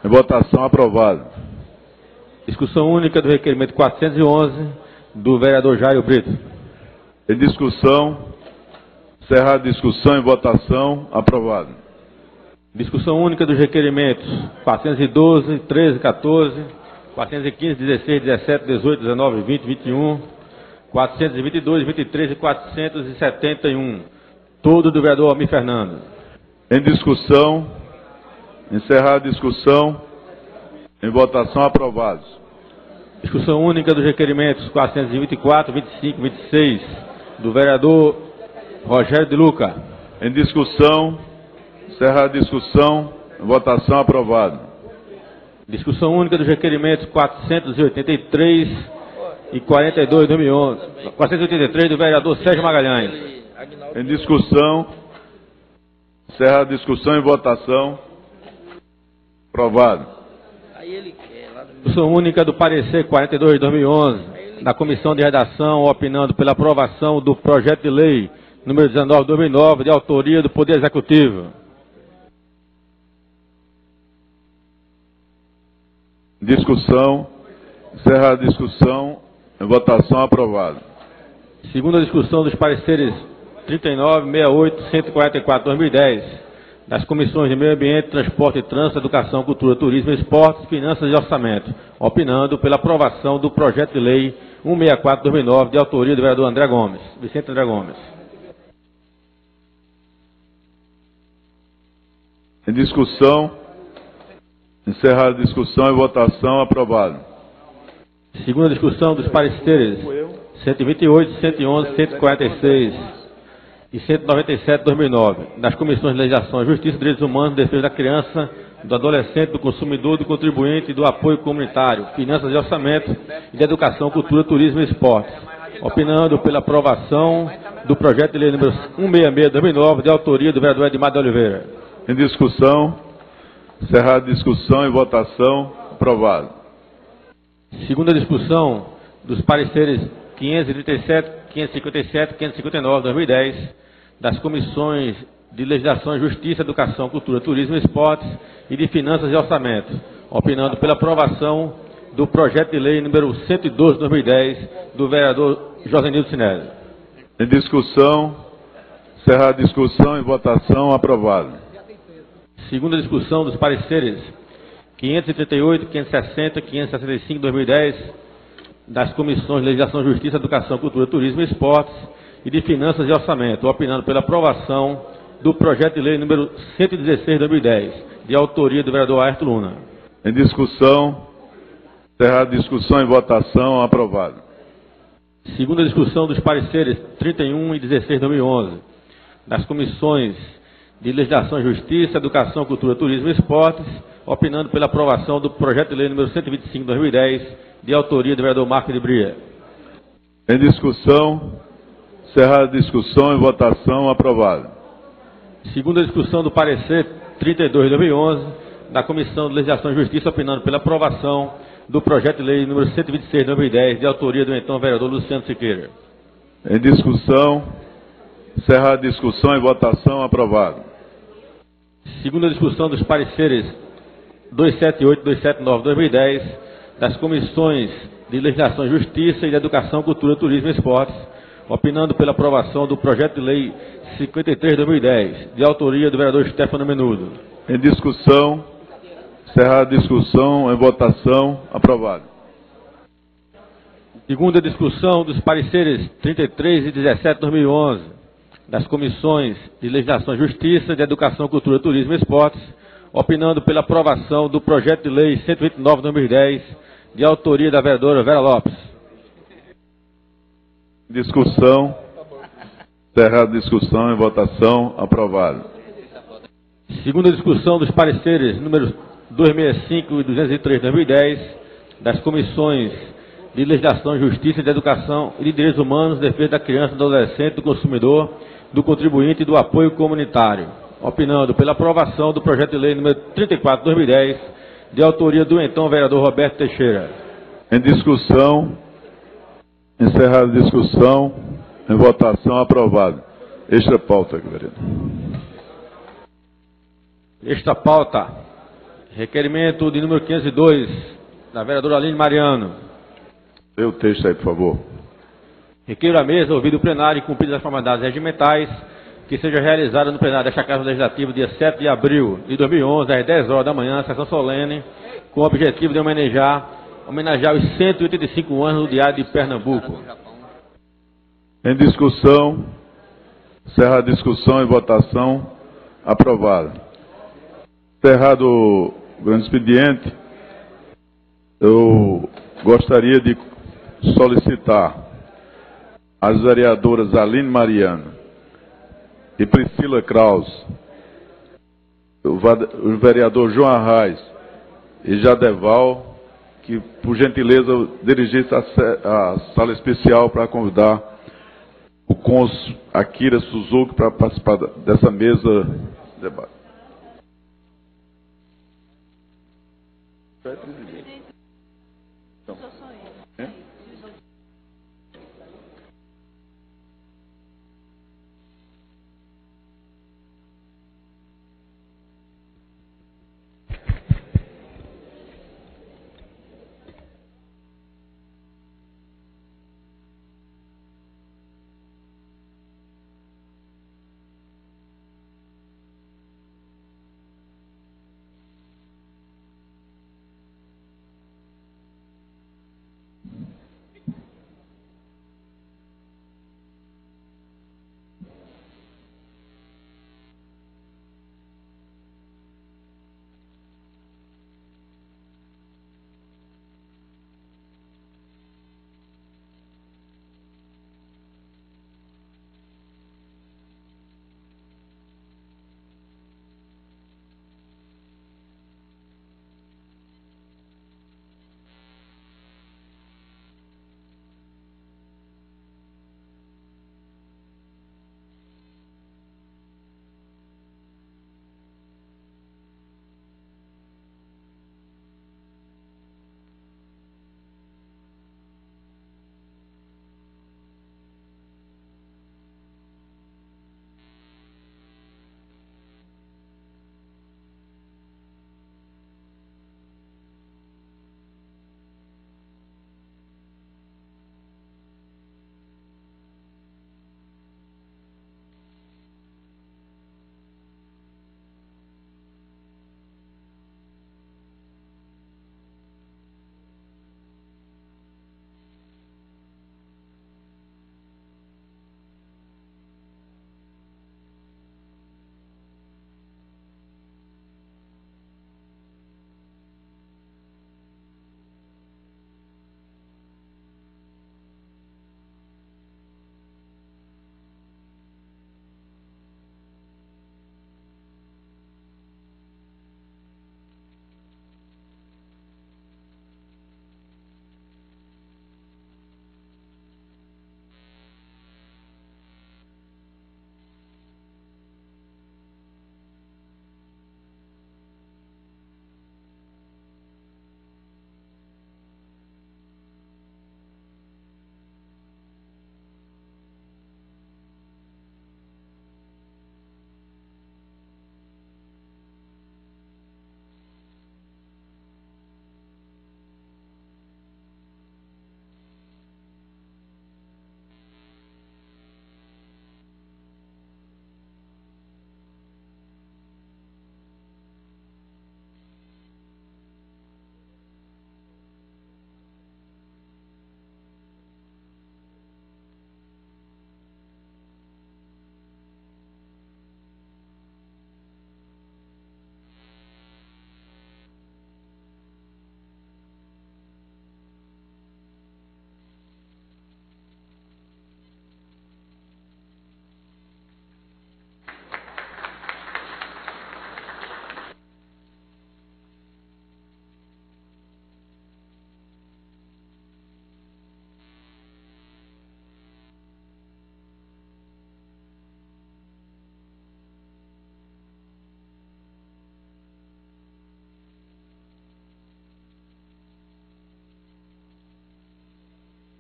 em votação, aprovado. Discussão única do requerimento 411, do vereador Jairo Brito. Em discussão, encerrada a discussão, em votação, aprovado. Discussão única dos requerimentos 412, 13, 14, 415, 16, 17, 18, 19, 20, 21, 422, 23 e 471. Todo do vereador Almir Fernando. Em discussão. Encerrada a discussão. Em votação, aprovados. Discussão única dos requerimentos 424, 25 e 26. Do vereador Rogério de Luca. Em discussão. Encerrada a discussão. Em votação, aprovado. Discussão única dos requerimentos 483 e 42 de 2011. 483 do vereador Sérgio Magalhães. Em discussão. Encerrada a discussão em votação. Aprovado. Discussão única do parecer 42 de 2011 da Comissão de Redação, opinando pela aprovação do projeto de lei número 19 de 2009, de autoria do Poder Executivo. Discussão. Encerrada a discussão em votação. Aprovado. Segunda discussão dos pareceres 39, 68, 144, 2010, das comissões de Meio Ambiente, Transporte e Trânsito, Educação, Cultura, Turismo, Esportes, Finanças e Orçamento, opinando pela aprovação do projeto de lei 164, 2009, de autoria do vereador André Gomes, Vicente André Gomes. Em discussão. Encerrada a discussão e votação. Aprovado. Segunda discussão dos pareceres 128, 111, 146 e 197 de 2009, das comissões de Legislação, Justiça, Direitos Humanos, Defesa da Criança, do Adolescente, do Consumidor, do Contribuinte e do Apoio Comunitário, Finanças e Orçamento, e de Educação, Cultura, Turismo e Esportes, opinando pela aprovação do projeto de lei número 166 de 2009, de autoria do vereador Edmar de Oliveira. Em discussão. Encerrada a discussão e votação. Aprovado. Segunda discussão dos pareceres 537, 557 e 559 de 2010, das comissões de Legislação, Justiça, Educação, Cultura, Turismo e Esportes e de Finanças e Orçamento, opinando pela aprovação do projeto de lei número 112 de 2010, do vereador Josenildo Sinésio. Em discussão. Encerrada a discussão e votação. Aprovado. Segunda discussão dos pareceres 538, 560 e 565 de 2010, das comissões de Legislação, Justiça, Educação, Cultura, Turismo e Esportes e de Finanças e Orçamento, opinando pela aprovação do projeto de lei número 116 de 2010, de autoria do vereador Ayrton Luna. Em discussão. Encerrada a discussão e votação. Aprovado. Segunda discussão dos pareceres 31 e 16 de 2011, das comissões de Legislação, Justiça, Educação, Cultura, Turismo e Esportes, opinando pela aprovação do projeto de lei número 125 de 2010, de autoria do vereador Marco de Bria. Em discussão. Encerrada a discussão e votação. Aprovado. Segunda discussão do parecer 32 de 2011, da Comissão de Legislação e Justiça, opinando pela aprovação do projeto de lei número 126 de 2010, de autoria do então vereador Luciano Siqueira. Em discussão. Encerrada a discussão e votação. Aprovado. Segunda discussão dos pareceres 278 e 279 de 2010, das comissões de Legislação, Justiça e de Educação, Cultura, Turismo e Esportes, opinando pela aprovação do projeto de lei 53 de 2010, de autoria do vereador Stefano Menudo. Em discussão. Encerrada a discussão, em votação. Aprovado. Segunda discussão dos pareceres 33 e 17 de 2011, das comissões de Legislação, Justiça, de Educação, Cultura, Turismo e Esportes, opinando pela aprovação do projeto de lei 129 de 2010, de autoria da vereadora Vera Lopes. Discussão. Encerrada a discussão em votação. Aprovado. Segunda discussão dos pareceres números 265 e 203 de 2010, das comissões de Legislação, Justiça, de Educação e de Direitos Humanos, Defesa da Criança, do Adolescente, do Consumidor, do Contribuinte e do Apoio Comunitário, opinando pela aprovação do projeto de lei número 34 de 2010, de autoria do então vereador Roberto Teixeira. Em discussão. Encerrada a discussão. Em votação. Aprovado. Extra pauta, vereador. Extra pauta. Requerimento de número 502, da vereadora Aline Mariano. Lê o texto aí, por favor. Requeiro à mesa, ouvido o plenário e cumpridas as formalidades regimentais, que seja realizada no plenário desta Casa Legislativa, dia 7 de abril de 2011, às 10 horas da manhã, sessão solene, com o objetivo de homenagear os 185 anos do Diário de Pernambuco. Em discussão. Encerrar a discussão e votação. Aprovado. Encerrado o grande expediente, eu gostaria de solicitar às vereadoras Aline Mariano e Priscila Kraus, o vereador João Arraes e Jadeval, que por gentileza dirigisse a sala especial para convidar o cônsul Akira Suzuki para participar dessa mesa de debate.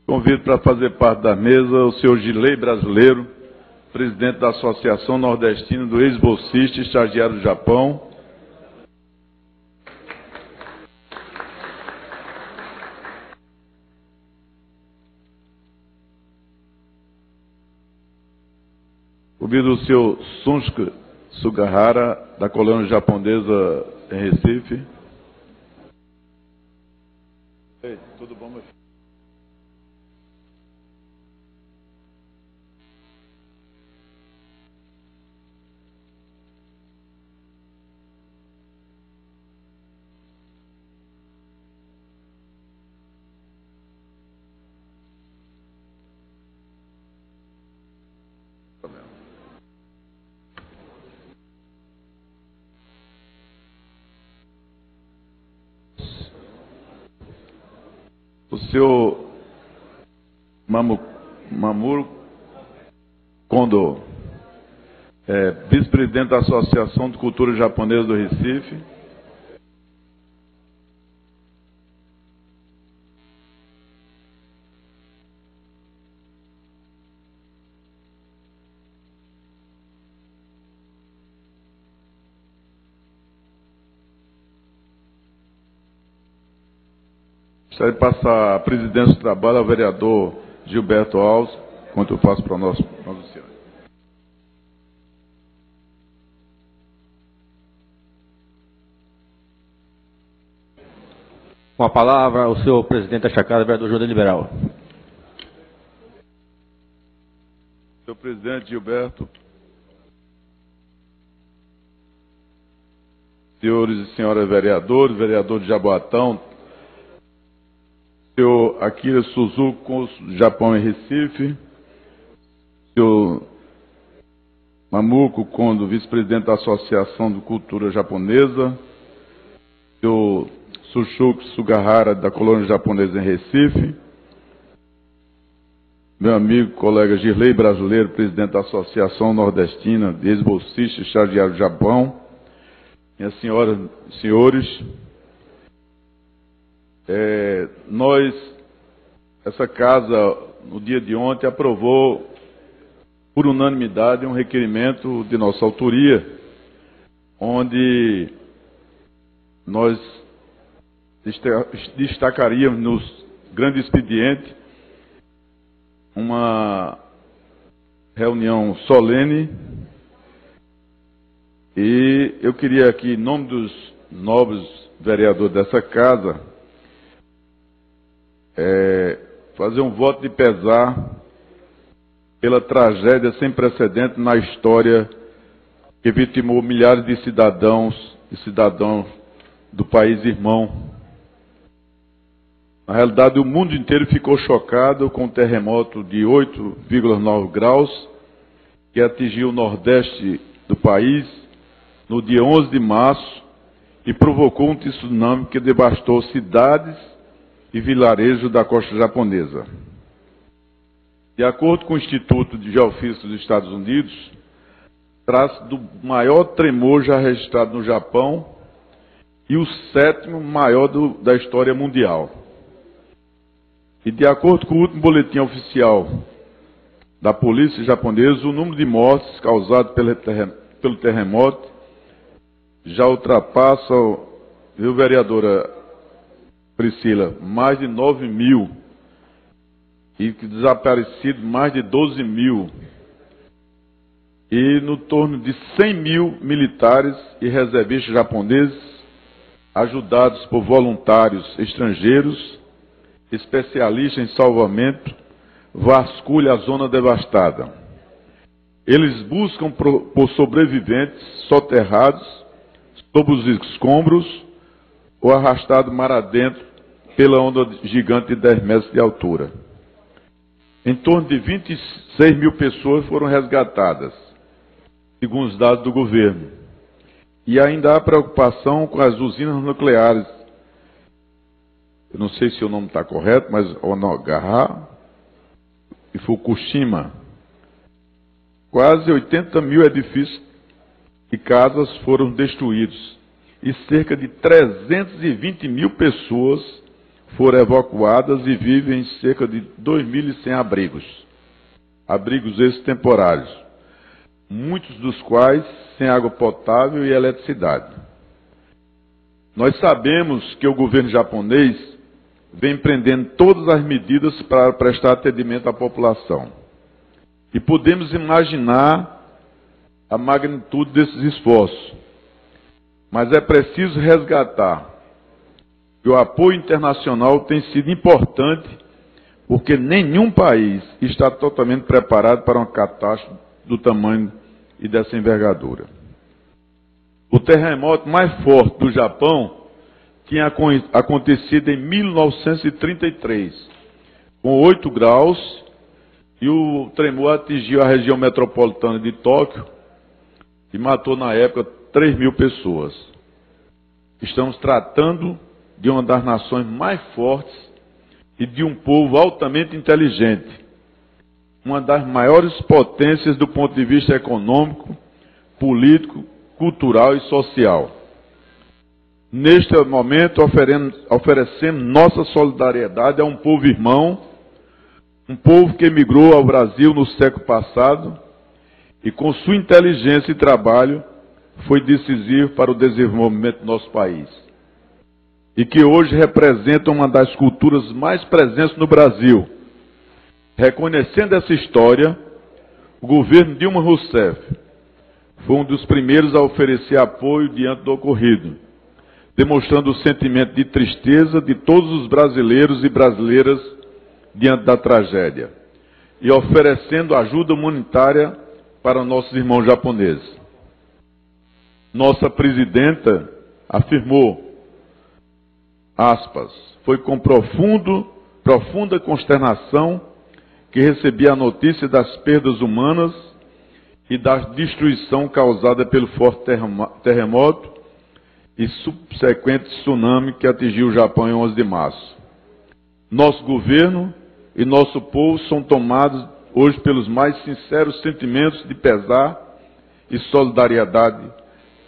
Convido para fazer parte da mesa o senhor Gilei Brasileiro, presidente da Associação Nordestina do Ex-Bolsista e Estagiário do Japão. Convido o senhor Sunsuke Sugahara, da colônia japonesa em Recife. Ei, tudo bom, meu filho? senhor Mamoru Kondo, vice-presidente da Associação de Cultura Japonesa do Recife. Gostaria de passar a presidência do trabalho ao vereador Gilberto Alves, enquanto eu passo para o nosso senhor. Com a palavra, o senhor presidente da Chacada, vereador João de Liberal. Senhor presidente Gilberto, senhores e senhoras vereadores, vereador de Jaboatão, senhor Akira Suzuki, cônsul Japão em Recife, senhor Mamuko Kondo, vice-presidente da Associação de Cultura Japonesa, senhor Sushuki Sugahara, da Colônia Japonesa em Recife, meu amigo, colega Girlei Brasileiro, presidente da Associação Nordestina de Ex-Bolsistas e Estagiários do Japão, minhas senhoras e senhores, essa casa, no dia de ontem, aprovou por unanimidade um requerimento de nossa autoria, onde nós destacaríamos nos grande expediente uma reunião solene, e eu queria aqui, em nome dos nobres vereadores dessa casa, fazer um voto de pesar pela tragédia sem precedentes na história que vitimou milhares de cidadãos e cidadãos do país irmão. Na realidade, o mundo inteiro ficou chocado com o terremoto de 8,9 graus que atingiu o nordeste do país no dia 11 de março e provocou um tsunami que devastou cidades e vilarejos da costa japonesa. De acordo com o Instituto de Geofísica dos Estados Unidos, trata-se do maior tremor já registrado no Japão e o 7º maior da história mundial. E de acordo com o último boletim oficial da polícia japonesa, o número de mortes causadas pelo terremoto já ultrapassa, viu, vereadora Priscila, mais de 9 mil, e desaparecidos mais de 12 mil, e no torno de 100 mil militares e reservistas japoneses, ajudados por voluntários estrangeiros, especialistas em salvamento, vasculham a zona devastada. Eles buscam por sobreviventes soterrados sob os escombros ou arrastados mar adentro pela onda gigante de 10 metros de altura. Em torno de 26 mil pessoas foram resgatadas, segundo os dados do governo. E ainda há preocupação com as usinas nucleares. Eu não sei se o nome está correto, mas Onagaha e Fukushima. Quase 80 mil edifícios e casas foram destruídos. E cerca de 320 mil pessoas foram evacuadas e vivem em cerca de 2.100 abrigos. Abrigos esses temporários. Muitos dos quais sem água potável e eletricidade. Nós sabemos que o governo japonês vem empreendendo todas as medidas para prestar atendimento à população. E podemos imaginar a magnitude desses esforços. Mas é preciso resgatar que o apoio internacional tem sido importante, porque nenhum país está totalmente preparado para uma catástrofe do tamanho e dessa envergadura. O terremoto mais forte do Japão tinha acontecido em 1933, com 8 graus, e o tremor atingiu a região metropolitana de Tóquio e matou na época 3 mil pessoas. Estamos tratando de uma das nações mais fortes e de um povo altamente inteligente, uma das maiores potências do ponto de vista econômico, político, cultural e social. Neste momento, oferecemos nossa solidariedade a um povo irmão, um povo que emigrou ao Brasil no século passado e, com sua inteligência e trabalho, foi decisivo para o desenvolvimento do nosso país. E que hoje representa uma das culturas mais presentes no Brasil. Reconhecendo essa história, o governo Dilma Rousseff foi um dos primeiros a oferecer apoio diante do ocorrido, demonstrando o sentimento de tristeza de todos os brasileiros e brasileiras diante da tragédia, e oferecendo ajuda humanitária para nossos irmãos japoneses. Nossa presidenta afirmou, aspas, foi com profunda consternação que recebi a notícia das perdas humanas e da destruição causada pelo forte terremoto e subsequente tsunami que atingiu o Japão em 11 de março. Nosso governo e nosso povo são tomados hoje pelos mais sinceros sentimentos de pesar e solidariedade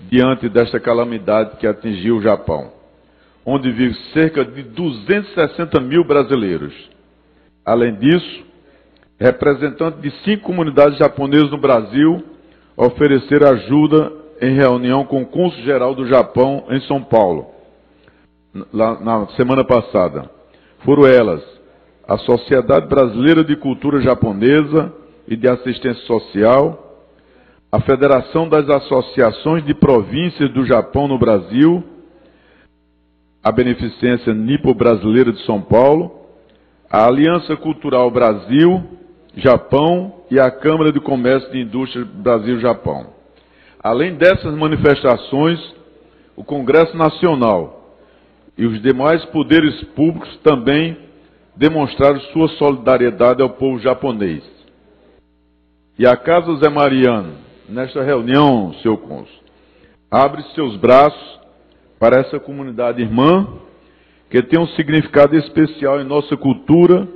diante desta calamidade que atingiu o Japão, onde vive cerca de 260 mil brasileiros. Além disso, representantes de 5 comunidades japonesas no Brasil ofereceram ajuda em reunião com o Cônsul-Geral do Japão em São Paulo, na semana passada. Foram elas a Sociedade Brasileira de Cultura Japonesa e de Assistência Social, a Federação das Associações de Províncias do Japão no Brasil, a Beneficência Nipo-Brasileira de São Paulo, a Aliança Cultural Brasil-Japão e a Câmara de Comércio e de Indústria Brasil-Japão. Além dessas manifestações, o Congresso Nacional e os demais poderes públicos também demonstraram sua solidariedade ao povo japonês. E a Casa Zé Mariano, nesta reunião, seu cônsul, abre seus braços para essa comunidade irmã, que tem um significado especial em nossa cultura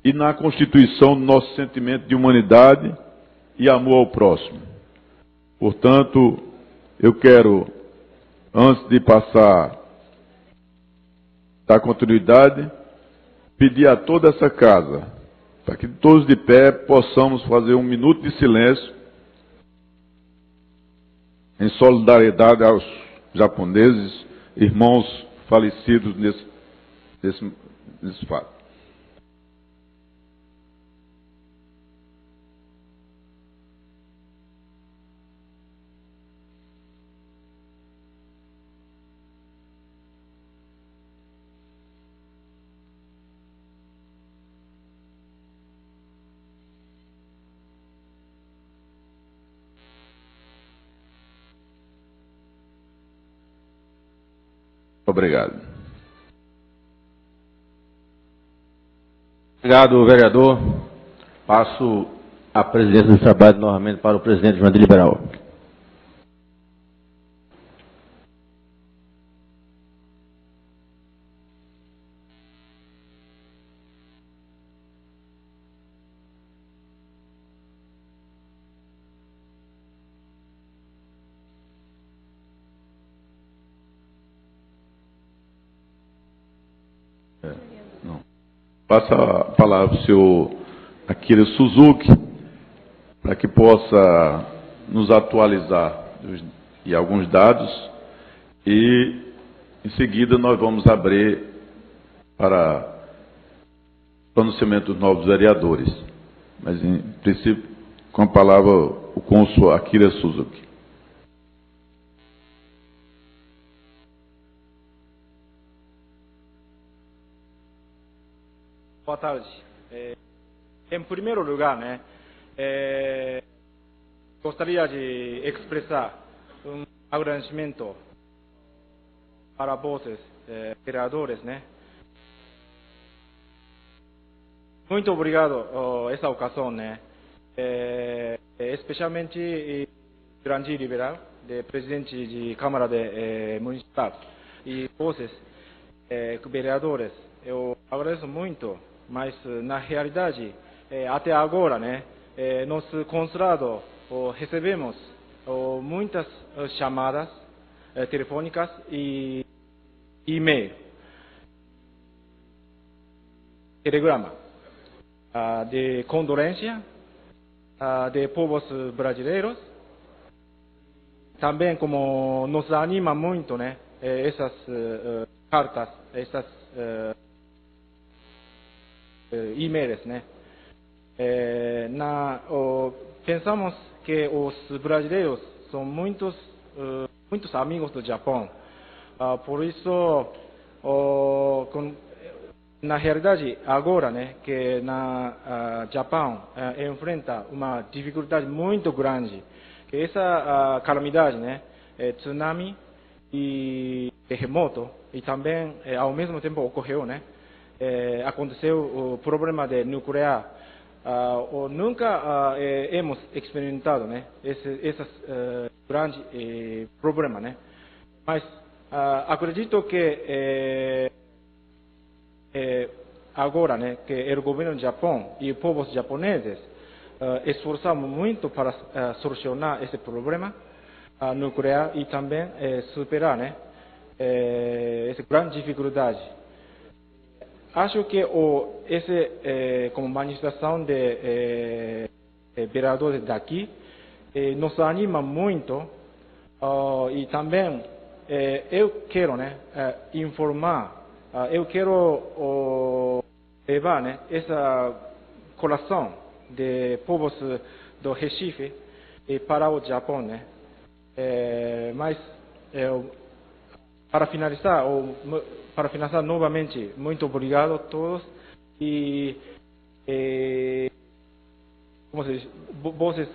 e na constituição do nosso sentimento de humanidade e amor ao próximo. Portanto, eu quero, antes de dar continuidade, pedir a toda essa casa, para que todos de pé possamos fazer um minuto de silêncio em solidariedade aos japoneses, irmãos falecidos nesse fato. Obrigado. Obrigado, vereador. Passo a presidência do trabalho novamente para o presidente João de Liberal. Passa a palavra para o senhor Akira Suzuki, para que possa nos atualizar de alguns dados e, em seguida, nós vamos abrir para o pronunciamento dos novos vereadores. Mas, em princípio, com a palavra, o cônsul Akira Suzuki. Boa tarde. Em primeiro lugar, gostaria de expressar agradecimento para vocês, vereadores, Muito obrigado essa ocasião, especialmente Grande Liberal, presidente de Câmara Municipal, e vocês, vereadores. Eu agradeço muito, mas na realidade, até agora, né, nosso consulado recebemos muitas chamadas telefônicas e e-mail, telegrama de condolência de povos brasileiros. Também como nos anima muito, né, essas cartas, essas e-mails, né. Pensamos que os brasileiros são muitos amigos do Japão. Por isso, na realidade, agora, né, que na Japão enfrenta uma dificuldade muito grande, que essa calamidade, né, tsunami e terremoto, e também ao mesmo tempo ocorreu, né, aconteceu o problema de nuclear. Nunca hemos experimentado, né, esses grandes problemas, né, mas acredito que agora, né, que o governo do Japão e os povos japoneses esforçamos muito para solucionar esse problema nuclear e também superar, né, essa grande dificuldade. Acho que como manifestação de vereadores daqui nos anima muito e também eu quero, né, informar, eu quero levar, né, essa coração de povos do Recife para o Japão, né. Mas para finalizar novamente, muito obrigado a todos e como se diz, vocês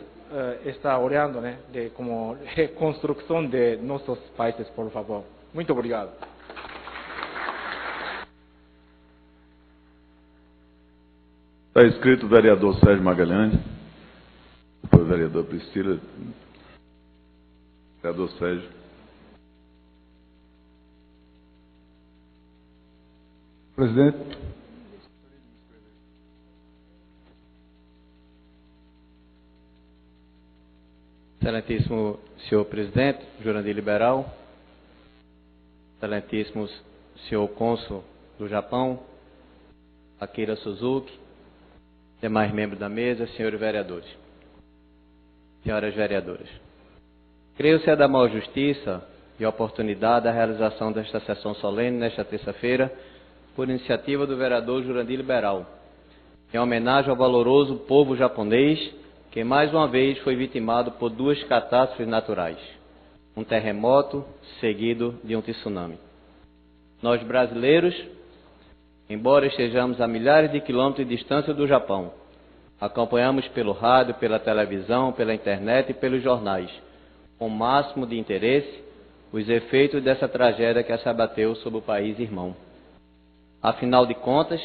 estão olhando, né, de como reconstrução de nossos países, por favor. Muito obrigado. Está escrito o vereador Sérgio Magalhães, depois o vereador Priscila, vereador Sérgio. Presidente. Excelentíssimo senhor presidente, Jurandir Liberal, excelentíssimo senhor cônsul do Japão, Akira Suzuki, demais membros da mesa, senhores vereadores, senhoras vereadoras. Creio ser da maior justiça e oportunidade a realização desta sessão solene nesta terça-feira, por iniciativa do vereador Jurandir Liberal, em homenagem ao valoroso povo japonês que mais uma vez foi vitimado por duas catástrofes naturais, um terremoto seguido de um tsunami. Nós brasileiros, embora estejamos a milhares de quilômetros de distância do Japão, acompanhamos pelo rádio, pela televisão, pela internet e pelos jornais, com o máximo de interesse, os efeitos dessa tragédia que se abateu sobre o país irmão. Afinal de contas,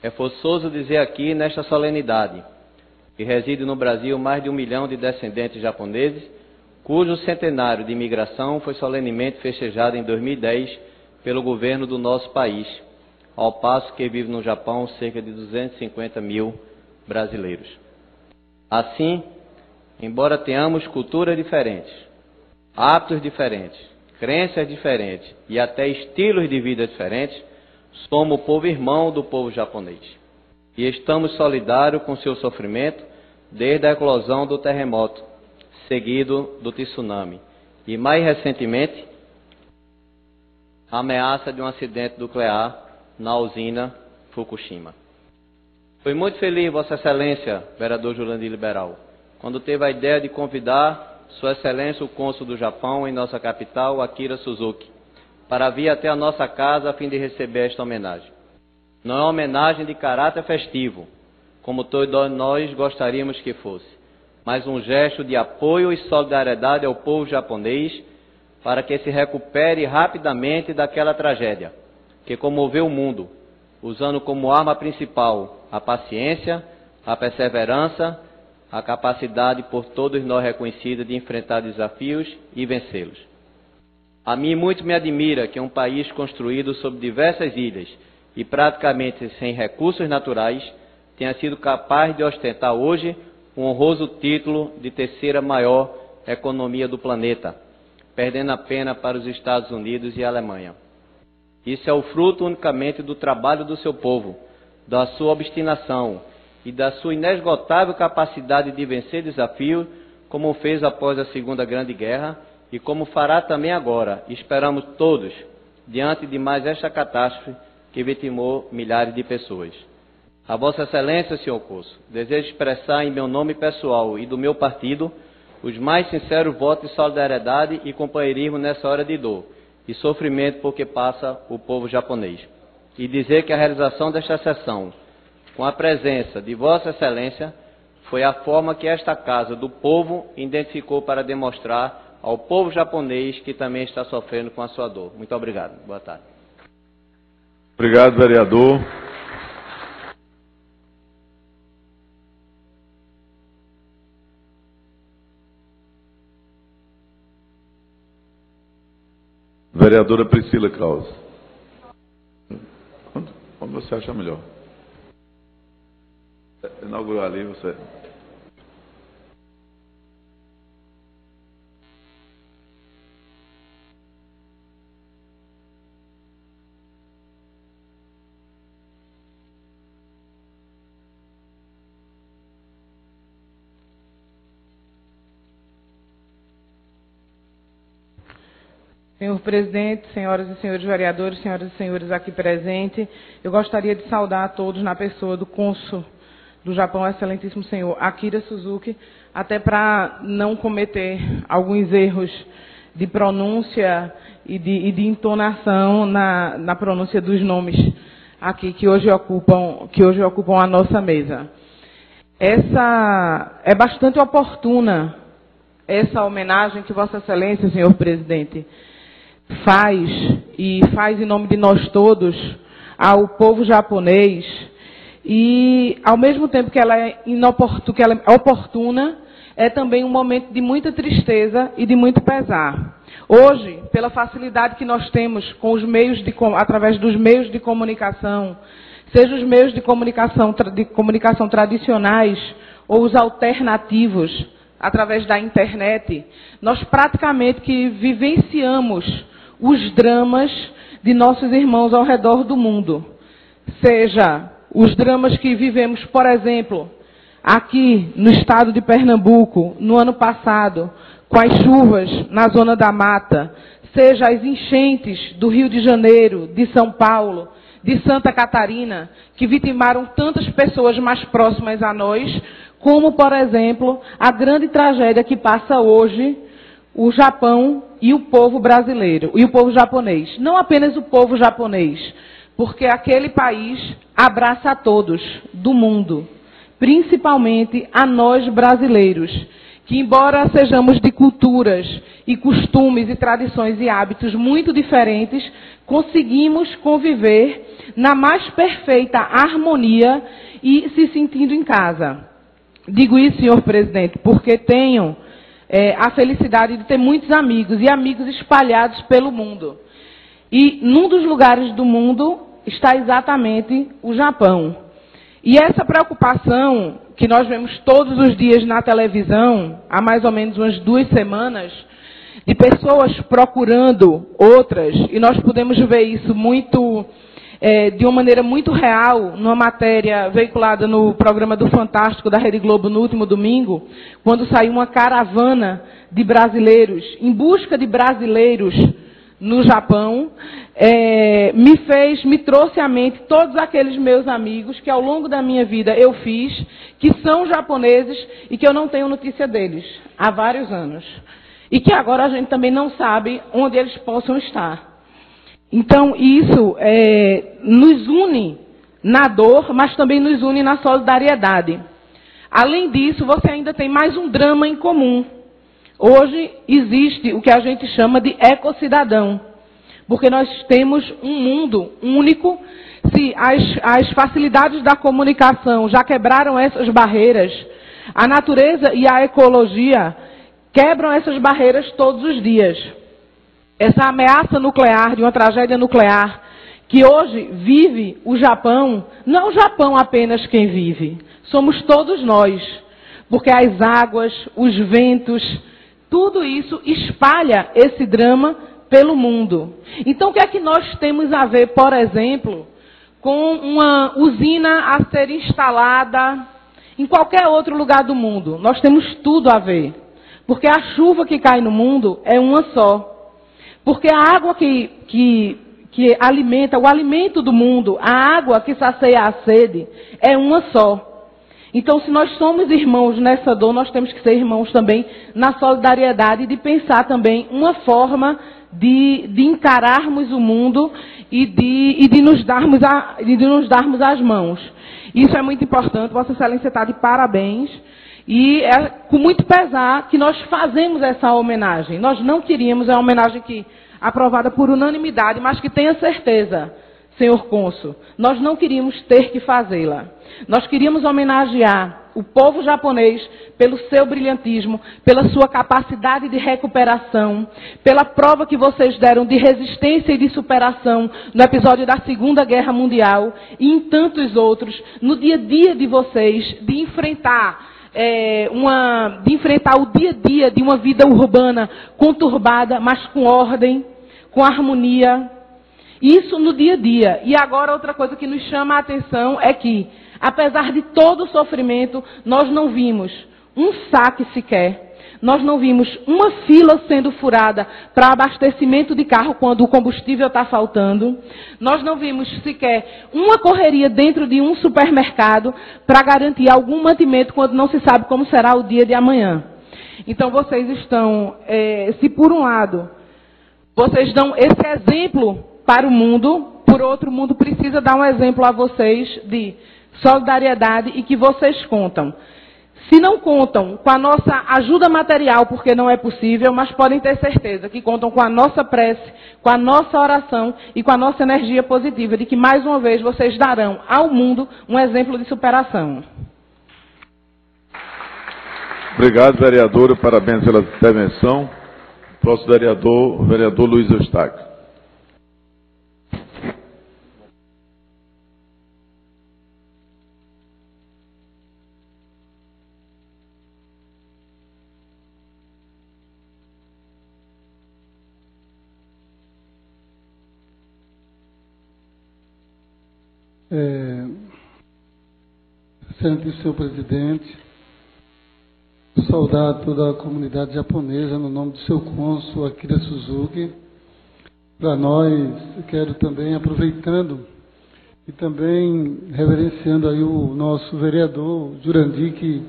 é forçoso dizer aqui, nesta solenidade, que reside no Brasil mais de 1 milhão de descendentes japoneses, cujo centenário de imigração foi solenemente festejado em 2010 pelo governo do nosso país, ao passo que vive no Japão cerca de 250 mil brasileiros. Assim, embora tenhamos culturas diferentes, hábitos diferentes, crenças diferentes e até estilos de vida diferentes, somos o povo irmão do povo japonês e estamos solidários com seu sofrimento desde a eclosão do terremoto, seguido do tsunami e, mais recentemente, a ameaça de um acidente nuclear na usina Fukushima. Fui muito feliz, Vossa Excelência, vereador Jurandir Liberal, quando teve a ideia de convidar Sua Excelência o cônsul do Japão em nossa capital, Akira Suzuki, para vir até a nossa casa a fim de receber esta homenagem. Não é uma homenagem de caráter festivo, como todos nós gostaríamos que fosse, mas um gesto de apoio e solidariedade ao povo japonês para que se recupere rapidamente daquela tragédia que comoveu o mundo, usando como arma principal a paciência, a perseverança, a capacidade por todos nós reconhecida de enfrentar desafios e vencê-los. A mim muito me admira que um país construído sobre diversas ilhas e praticamente sem recursos naturais, tenha sido capaz de ostentar hoje um honroso título de terceira maior economia do planeta, perdendo apenas para os Estados Unidos e a Alemanha. Isso é o fruto unicamente do trabalho do seu povo, da sua obstinação e da sua inesgotável capacidade de vencer desafios, como fez após a Segunda Grande Guerra e como fará também agora. Esperamos todos, diante de mais esta catástrofe que vitimou milhares de pessoas. A Vossa Excelência, senhor Coço, desejo expressar em meu nome pessoal e do meu partido os mais sinceros votos de solidariedade e companheirismo nessa hora de dor e sofrimento por que passa o povo japonês. E dizer que a realização desta sessão, com a presença de Vossa Excelência, foi a forma que esta Casa do Povo identificou para demonstrar ao povo japonês que também está sofrendo com a sua dor. Muito obrigado. Boa tarde. Obrigado, vereador. Vereadora Priscila Kraus. Onde você acha melhor? Inaugurar ali, você. Senhor presidente, senhoras e senhores vereadores, senhoras e senhores aqui presentes, eu gostaria de saudar a todos na pessoa do cônsul do Japão, excelentíssimo senhor Akira Suzuki, até para não cometer alguns erros de pronúncia e de entonação na pronúncia dos nomes aqui que hoje ocupam a nossa mesa. Essa é bastante oportuna, essa homenagem que Vossa Excelência, senhor presidente, faz em nome de nós todos ao povo japonês, e ao mesmo tempo que ela é oportuna, é também um momento de muita tristeza e de muito pesar. Hoje, pela facilidade que nós temos com os meios através dos meios de comunicação, seja os meios de comunicação tradicionais ou os alternativos através da internet, nós praticamente que vivenciamos os dramas de nossos irmãos ao redor do mundo. Seja os dramas que vivemos, por exemplo, aqui no estado de Pernambuco, no ano passado, com as chuvas na zona da mata, seja as enchentes do Rio de Janeiro, de São Paulo, de Santa Catarina, que vitimaram tantas pessoas mais próximas a nós, como, por exemplo, a grande tragédia que passa hoje o Japão e o povo brasileiro, e o povo japonês. Não apenas o povo japonês, porque aquele país abraça a todos do mundo, principalmente a nós brasileiros, que embora sejamos de culturas e costumes e tradições e hábitos muito diferentes, conseguimos conviver na mais perfeita harmonia e se sentindo em casa. Digo isso, senhor presidente, porque tenho a felicidade de ter muitos amigos e amigos espalhados pelo mundo. E num dos lugares do mundo está exatamente o Japão. E essa preocupação que nós vemos todos os dias na televisão, há mais ou menos umas 2 semanas, de pessoas procurando outras, e nós podemos ver isso de uma maneira muito real, numa matéria veiculada no programa do Fantástico da Rede Globo no último domingo, quando saiu uma caravana de brasileiros, em busca de brasileiros no Japão, me trouxe à mente todos aqueles meus amigos que ao longo da minha vida eu fiz, que são japoneses e que eu não tenho notícia deles há vários anos. E que agora a gente também não sabe onde eles possam estar. Então, isso nos une na dor, mas também nos une na solidariedade. Além disso, você ainda tem mais um drama em comum. Hoje existe o que a gente chama de ecocidadão, porque nós temos um mundo único. Se as facilidades da comunicação já quebraram essas barreiras, a natureza e a ecologia quebram essas barreiras todos os dias. Essa ameaça nuclear, de uma tragédia nuclear, que hoje vive o Japão, não é o Japão apenas quem vive, somos todos nós, porque as águas, os ventos, tudo isso espalha esse drama pelo mundo. Então, o que é que nós temos a ver, por exemplo, com uma usina a ser instalada em qualquer outro lugar do mundo? Nós temos tudo a ver, porque a chuva que cai no mundo é uma só, porque a água que alimenta, o alimento do mundo, a água que sacia a sede, é uma só. Então, se nós somos irmãos nessa dor, nós temos que ser irmãos também na solidariedade e de pensar também uma forma de encararmos o mundo e de nos darmos as mãos. Isso é muito importante, Vossa Excelência está de parabéns. E é com muito pesar que nós fazemos essa homenagem. Nós não queríamos, é uma homenagem que aprovada por unanimidade, mas que tenha certeza, senhor cônsul, nós não queríamos ter que fazê-la. Nós queríamos homenagear o povo japonês pelo seu brilhantismo, pela sua capacidade de recuperação, pela prova que vocês deram de resistência e de superação no episódio da Segunda Guerra Mundial e em tantos outros, no dia a dia de vocês, de enfrentar o dia a dia de uma vida urbana conturbada, mas com ordem, com harmonia. Isso no dia a dia. E agora outra coisa que nos chama a atenção é que, apesar de todo o sofrimento, nós não vimos um saque sequer. Nós não vimos uma fila sendo furada para abastecimento de carro quando o combustível está faltando. Nós não vimos sequer uma correria dentro de um supermercado para garantir algum mantimento quando não se sabe como será o dia de amanhã. Então vocês estão, se por um lado, vocês dão esse exemplo para o mundo, por outro, o mundo precisa dar um exemplo a vocês de solidariedade e que vocês contam. Se não contam com a nossa ajuda material, porque não é possível, mas podem ter certeza que contam com a nossa prece, com a nossa oração e com a nossa energia positiva, de que mais uma vez vocês darão ao mundo um exemplo de superação. Obrigado, vereadora. Parabéns pela intervenção. Próximo vereador, o vereador Luiz Eustáquio. Excelentíssimo senhor presidente, saudar toda a comunidade japonesa no nome do seu cônsul Akira Suzuki. Para nós, eu quero também, aproveitando e também reverenciando aí o nosso vereador Jurandir, que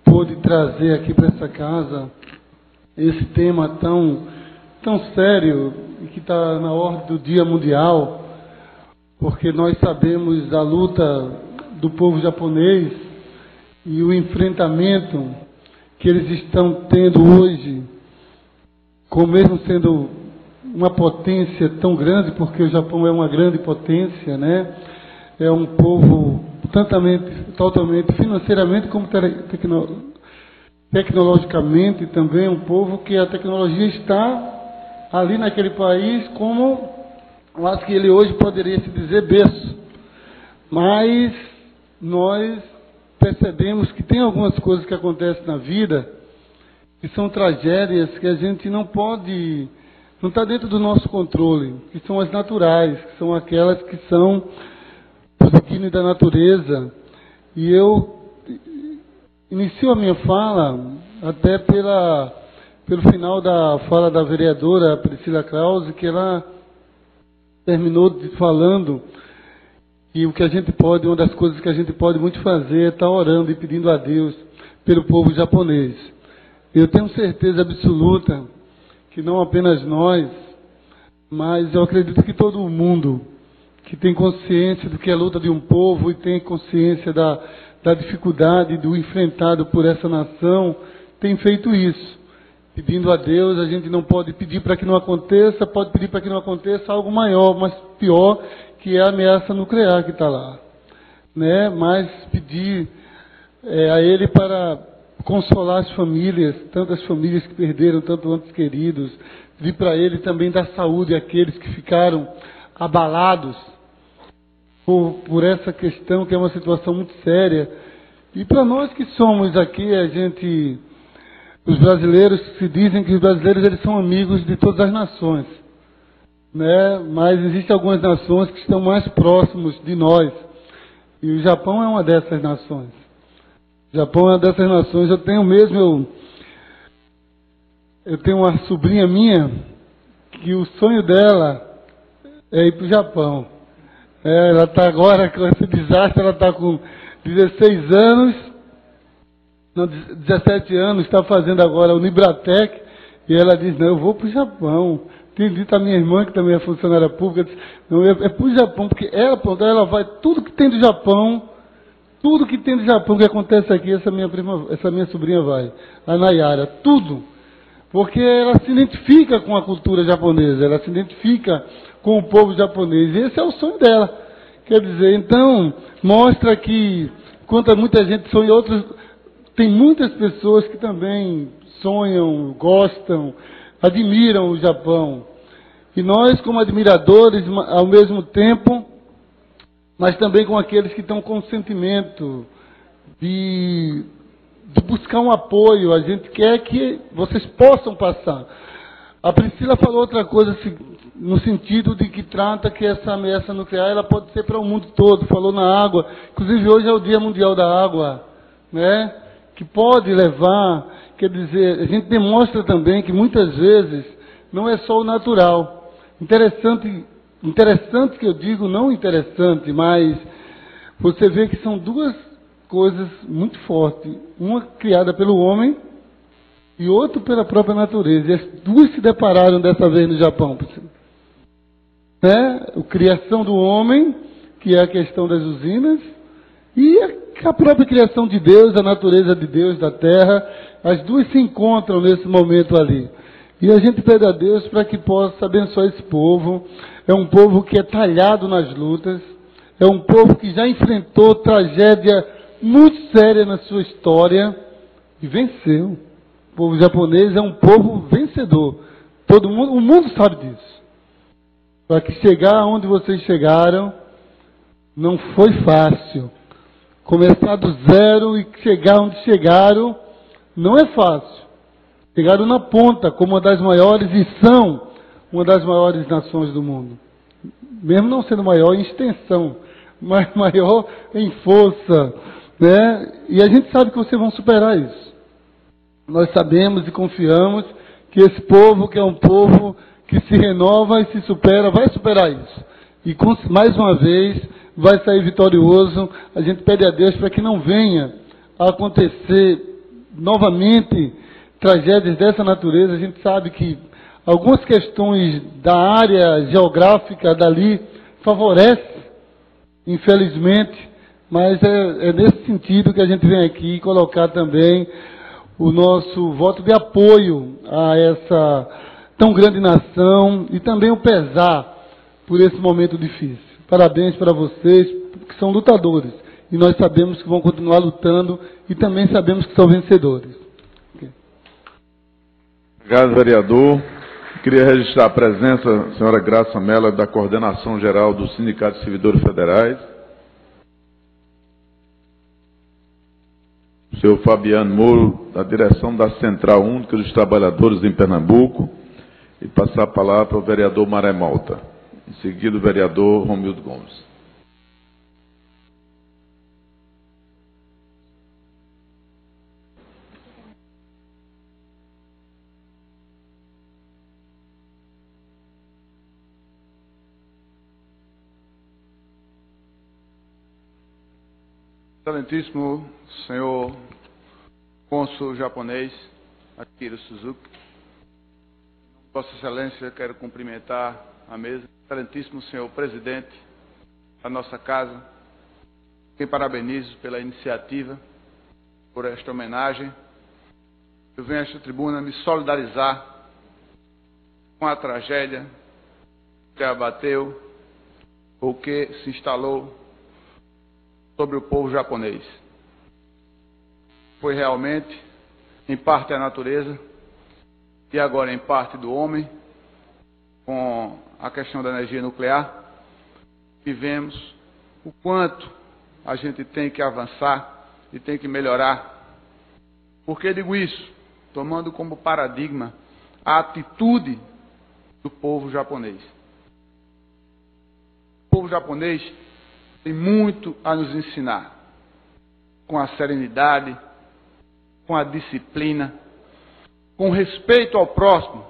pôde trazer aqui para essa casa esse tema tão sério e que está na ordem do Dia Mundial, porque nós sabemos da luta do povo japonês e o enfrentamento que eles estão tendo hoje, com mesmo sendo uma potência tão grande, porque o Japão é uma grande potência, né? É um povo totalmente financeiramente como tecnologicamente também um povo que a tecnologia está ali naquele país como, eu acho que ele hoje poderia se dizer berço. Mas nós percebemos que tem algumas coisas que acontecem na vida que são tragédias que a gente não pode, não está dentro do nosso controle, que são as naturais, que são aquelas que são do signo da natureza. E eu inicio a minha fala até pelo final da fala da vereadora Priscila Krause, que ela terminou falando que o que a gente pode, uma das coisas que a gente pode muito fazer é estar orando e pedindo a Deus pelo povo japonês. Eu tenho certeza absoluta que não apenas nós, mas eu acredito que todo mundo que tem consciência do que é a luta de um povo e tem consciência da dificuldade do enfrentado por essa nação, tem feito isso. Pedindo a Deus, a gente não pode pedir para que não aconteça, pode pedir para que não aconteça algo maior, mas pior, que é a ameaça nuclear que está lá, né? Mas pedir a Ele para consolar as famílias, tantas famílias que perderam tantos entes queridos, pedir para Ele também dar saúde àqueles que ficaram abalados por essa questão, que é uma situação muito séria. E para nós que somos aqui, os brasileiros, se dizem que os brasileiros eles são amigos de todas as nações, né? Mas existem algumas nações que estão mais próximos de nós. E o Japão é uma dessas nações. O Japão é uma dessas nações. Eu tenho uma sobrinha minha que o sonho dela é ir para o Japão. Ela está agora com esse desastre, ela está com 16 anos, não, 17 anos, está fazendo agora o Nibratec, e ela diz, não, eu vou para o Japão. Tem dito a minha irmã, que também é funcionária pública, disse, não, é para o Japão, porque ela vai, tudo que tem do Japão, que acontece aqui, essa minha sobrinha vai, a Nayara, tudo. Porque ela se identifica com a cultura japonesa, ela se identifica com o povo japonês. E esse é o sonho dela. Quer dizer, então, mostra que, enquanto muita gente sonha, tem muitas pessoas que também sonham, gostam, admiram o Japão. E nós, como admiradores, ao mesmo tempo, mas também com aqueles que estão com o sentimento de buscar um apoio, a gente quer que vocês possam passar. A Priscila falou outra coisa no sentido de que trata que essa ameaça nuclear ela pode ser para o mundo todo, falou na água, inclusive hoje é o Dia Mundial da Água, né? Que pode levar, quer dizer, a gente demonstra também que muitas vezes não é só o natural. Interessante que eu digo, não interessante, mas você vê que são duas coisas muito fortes, uma criada pelo homem e outra pela própria natureza. E as duas se depararam dessa vez no Japão. Né? A criação do homem, que é a questão das usinas, e a própria criação de Deus, a natureza de Deus, da terra, as duas se encontram nesse momento ali. E a gente pede a Deus para que possa abençoar esse povo. É um povo que é talhado nas lutas, é um povo que já enfrentou tragédia muito séria na sua história e venceu. O povo japonês é um povo vencedor. O mundo sabe disso. Para que chegar onde vocês chegaram, não foi fácil. Começar do zero e chegar onde chegaram, não é fácil. Chegaram na ponta, como uma das maiores, e são uma das maiores nações do mundo. Mesmo não sendo maior em extensão, mas maior em força, né? E a gente sabe que vocês vão superar isso. Nós sabemos e confiamos que esse povo, que é um povo que se renova e se supera, vai superar isso. E mais uma vez vai sair vitorioso. A gente pede a Deus para que não venha a acontecer novamente tragédias dessa natureza. A gente sabe que algumas questões da área geográfica dali favorecem, infelizmente, mas é nesse sentido que a gente vem aqui colocar também o nosso voto de apoio a essa tão grande nação e também o pesar por esse momento difícil. Parabéns para vocês, que são lutadores. E nós sabemos que vão continuar lutando e também sabemos que são vencedores. Obrigado, vereador. Queria registrar a presença da senhora Graça Mello, da Coordenação Geral do Sindicato de Servidores Federais. O senhor Fabiano Moro, da direção da Central Única dos Trabalhadores em Pernambuco. E passar a palavra para o vereador Maré Malta. Em seguida, o vereador Romildo Gomes. Excelentíssimo senhor cônsul japonês, Akira Suzuki, Vossa Excelência, quero cumprimentar a mesa. Excelentíssimo senhor presidente da nossa casa, quem parabenizo pela iniciativa, por esta homenagem. Eu venho a esta tribuna me solidarizar com a tragédia que abateu ou que se instalou sobre o povo japonês. Foi realmente, em parte, a natureza, e agora em parte do homem, com a questão da energia nuclear, vivemos o quanto a gente tem que avançar e tem que melhorar. Por que digo isso? Tomando como paradigma a atitude do povo japonês. O povo japonês tem muito a nos ensinar, com a serenidade, com a disciplina, com respeito ao próximo,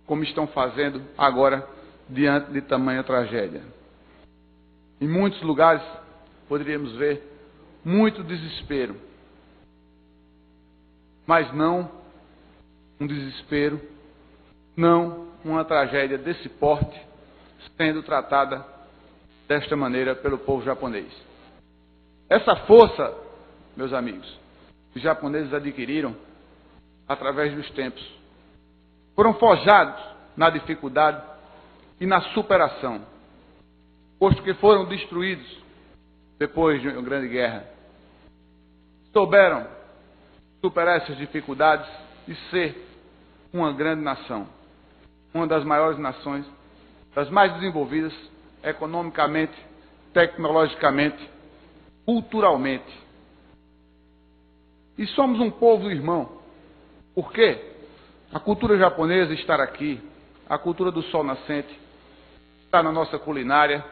como estão fazendo agora diante de tamanha tragédia. Em muitos lugares poderíamos ver muito desespero, mas não um desespero, não uma tragédia desse porte sendo tratada desta maneira pelo povo japonês. Essa força, meus amigos, os japoneses adquiriram através dos tempos. Foram forjados na dificuldade e na superação, posto que foram destruídos depois de uma grande guerra. Souberam superar essas dificuldades e ser uma grande nação, uma das maiores nações, das mais desenvolvidas economicamente, tecnologicamente, culturalmente. E somos um povo irmão. Por quê? A cultura japonesa está aqui, a cultura do sol nascente, está na nossa culinária,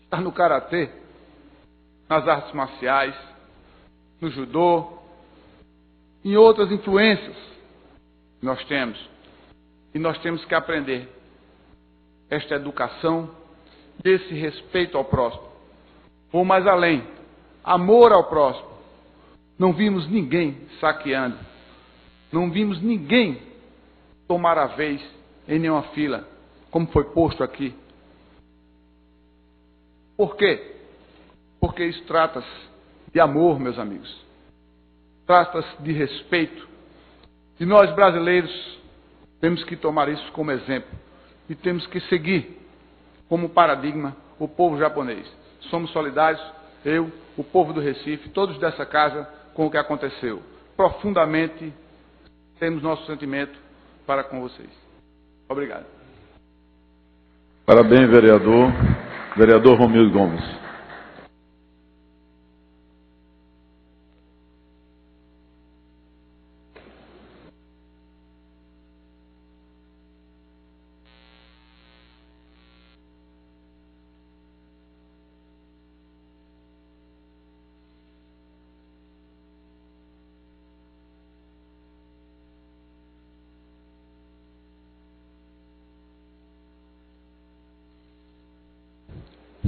está no karatê, nas artes marciais, no judô, em outras influências que nós temos. E nós temos que aprender esta educação, esse respeito ao próximo. Vou mais além, amor ao próximo. Não vimos ninguém saqueando, não vimos ninguém tomar a vez em nenhuma fila, como foi posto aqui. Por quê? Porque isso trata-se de amor, meus amigos. Trata-se de respeito. E nós, brasileiros, temos que tomar isso como exemplo. E temos que seguir como paradigma o povo japonês. Somos solidários, eu, o povo do Recife, todos dessa casa, com o que aconteceu. Profundamente temos nosso sentimento para com vocês. Obrigado. Parabéns, vereador. Vereador Romildo Gomes.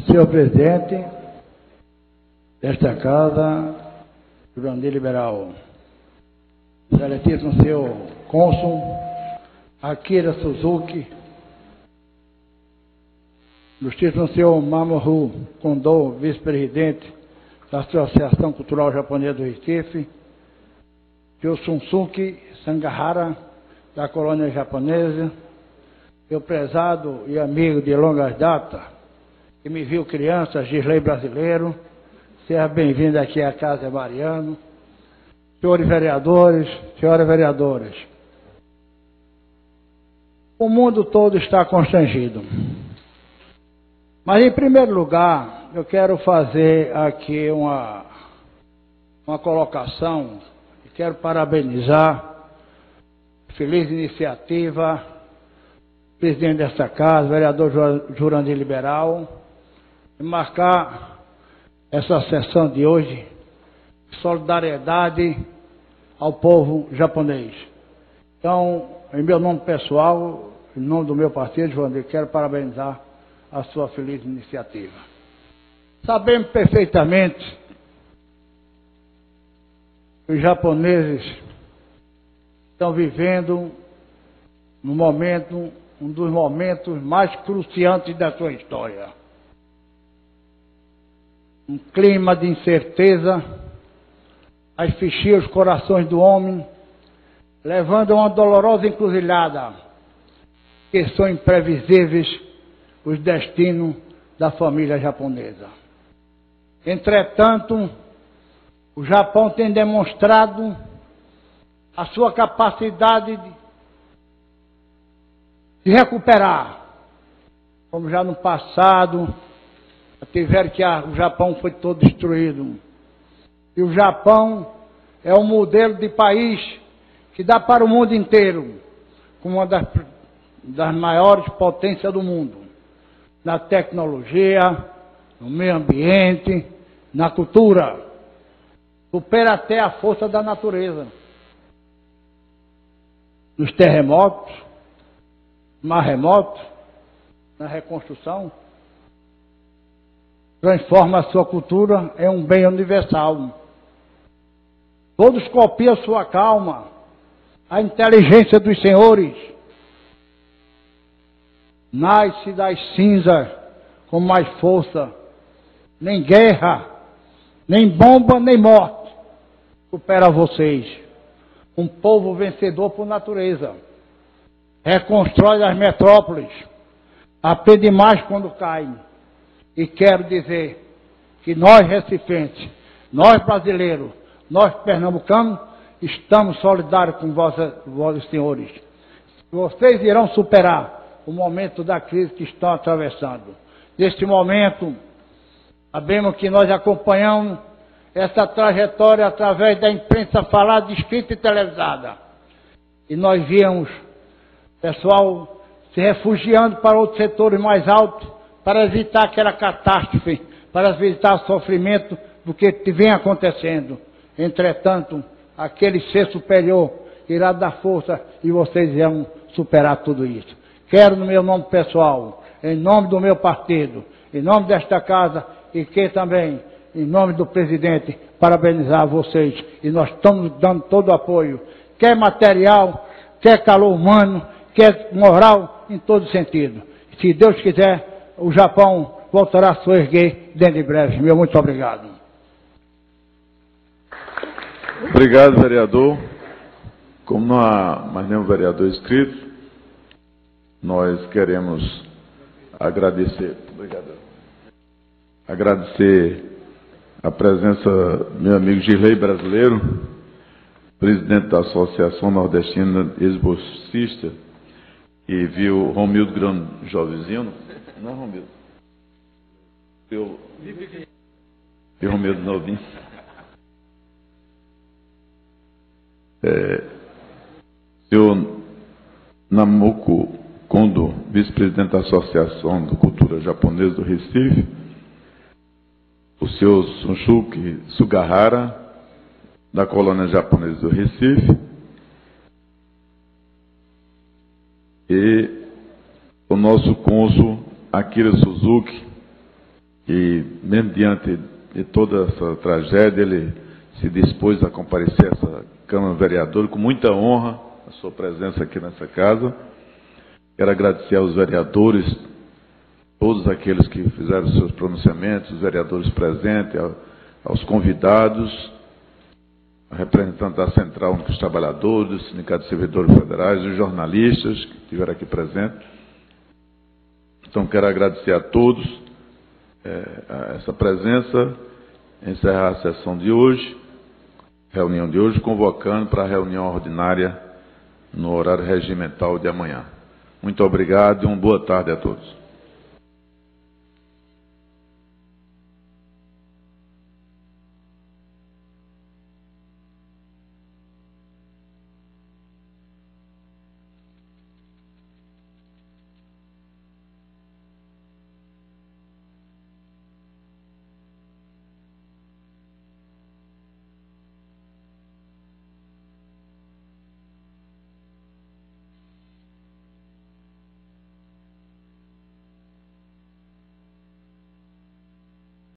Senhor presidente desta casa, Jurandir Liberal, excelentíssimo senhor cônsul Akira Suzuki, ilustríssimo senhor Mamoru Kondo, vice-presidente da Associação Cultural Japonesa do Recife, senhor Sunsuke Sangahara, da colônia japonesa, meu prezado e amigo de longas datas, que me viu criança, Gisley Brasileiro, seja bem-vindo aqui à Casa Mariano, senhores vereadores, senhoras vereadoras. O mundo todo está constrangido. Mas, em primeiro lugar, eu quero fazer aqui uma colocação, e quero parabenizar, feliz iniciativa, presidente desta casa, vereador Jurandir Liberal, e marcar essa sessão de hoje de solidariedade ao povo japonês. Então, em meu nome pessoal, em nome do meu partido, Jurandir, quero parabenizar a sua feliz iniciativa. Sabemos perfeitamente que os japoneses estão vivendo um dos momentos mais cruciantes da sua história. Um clima de incerteza asfixia os corações do homem, levando a uma dolorosa encruzilhada, que são imprevisíveis os destinos da família japonesa. Entretanto, o Japão tem demonstrado a sua capacidade de recuperar, como já no passado tiveram que o Japão foi todo destruído. E o Japão é um modelo de país que dá para o mundo inteiro, como uma das maiores potências do mundo, na tecnologia, no meio ambiente, na cultura. Supera até a força da natureza. Nos terremotos, maremotos, na reconstrução, transforma a sua cultura em um bem universal. Todos copiam sua calma, a inteligência dos senhores. Nasce das cinzas com mais força, nem guerra, nem bomba, nem morte supera vocês. Um povo vencedor por natureza. Reconstrói as metrópoles, aprende mais quando cai. E quero dizer que nós recifenses, nós brasileiros, nós pernambucanos, estamos solidários com vossos senhores. Vocês irão superar o momento da crise que estão atravessando. Neste momento, sabemos que nós acompanhamos essa trajetória através da imprensa falada, escrita e televisada. E nós víamos pessoal se refugiando para outros setores mais altos, para evitar aquela catástrofe, para evitar o sofrimento do que vem acontecendo. Entretanto, aquele ser superior irá dar força e vocês irão superar tudo isso. Quero, no meu nome pessoal, em nome do meu partido, em nome desta casa e que também, em nome do presidente, parabenizar vocês. E nós estamos dando todo o apoio, quer material, quer calor humano, quer moral, em todo sentido. Se Deus quiser, o Japão voltará a se erguer dentro de breve. Meu muito obrigado. Obrigado, vereador. Como não há mais nenhum vereador inscrito, nós queremos agradecer. Obrigado. Agradecer a presença do meu amigo Girlei Brasileiro, presidente da Associação Nordestina Ex-Bolsista, e viu Romildo Grande Jovenzinho, não é Romildo? E Romildo Novinho. Senhor Namuko Kondo, vice-presidente da Associação de Cultura Japonesa do Recife, o senhor Sunsuke Sugahara, da colônia japonesa do Recife, e o nosso cônsul Akira Suzuki, que mesmo diante de toda essa tragédia, ele se dispôs a comparecer a essa Câmara Vereadora com muita honra, a sua presença aqui nessa casa. Quero agradecer aos vereadores, todos aqueles que fizeram seus pronunciamentos, os vereadores presentes, aos convidados, a representante da Central Única dos Trabalhadores, do Sindicato de Servidores Federais, os jornalistas que estiveram aqui presentes. Então, quero agradecer a todos essa presença, encerrar a sessão de hoje, reunião de hoje, convocando para a reunião ordinária no horário regimental de amanhã. Muito obrigado e uma boa tarde a todos.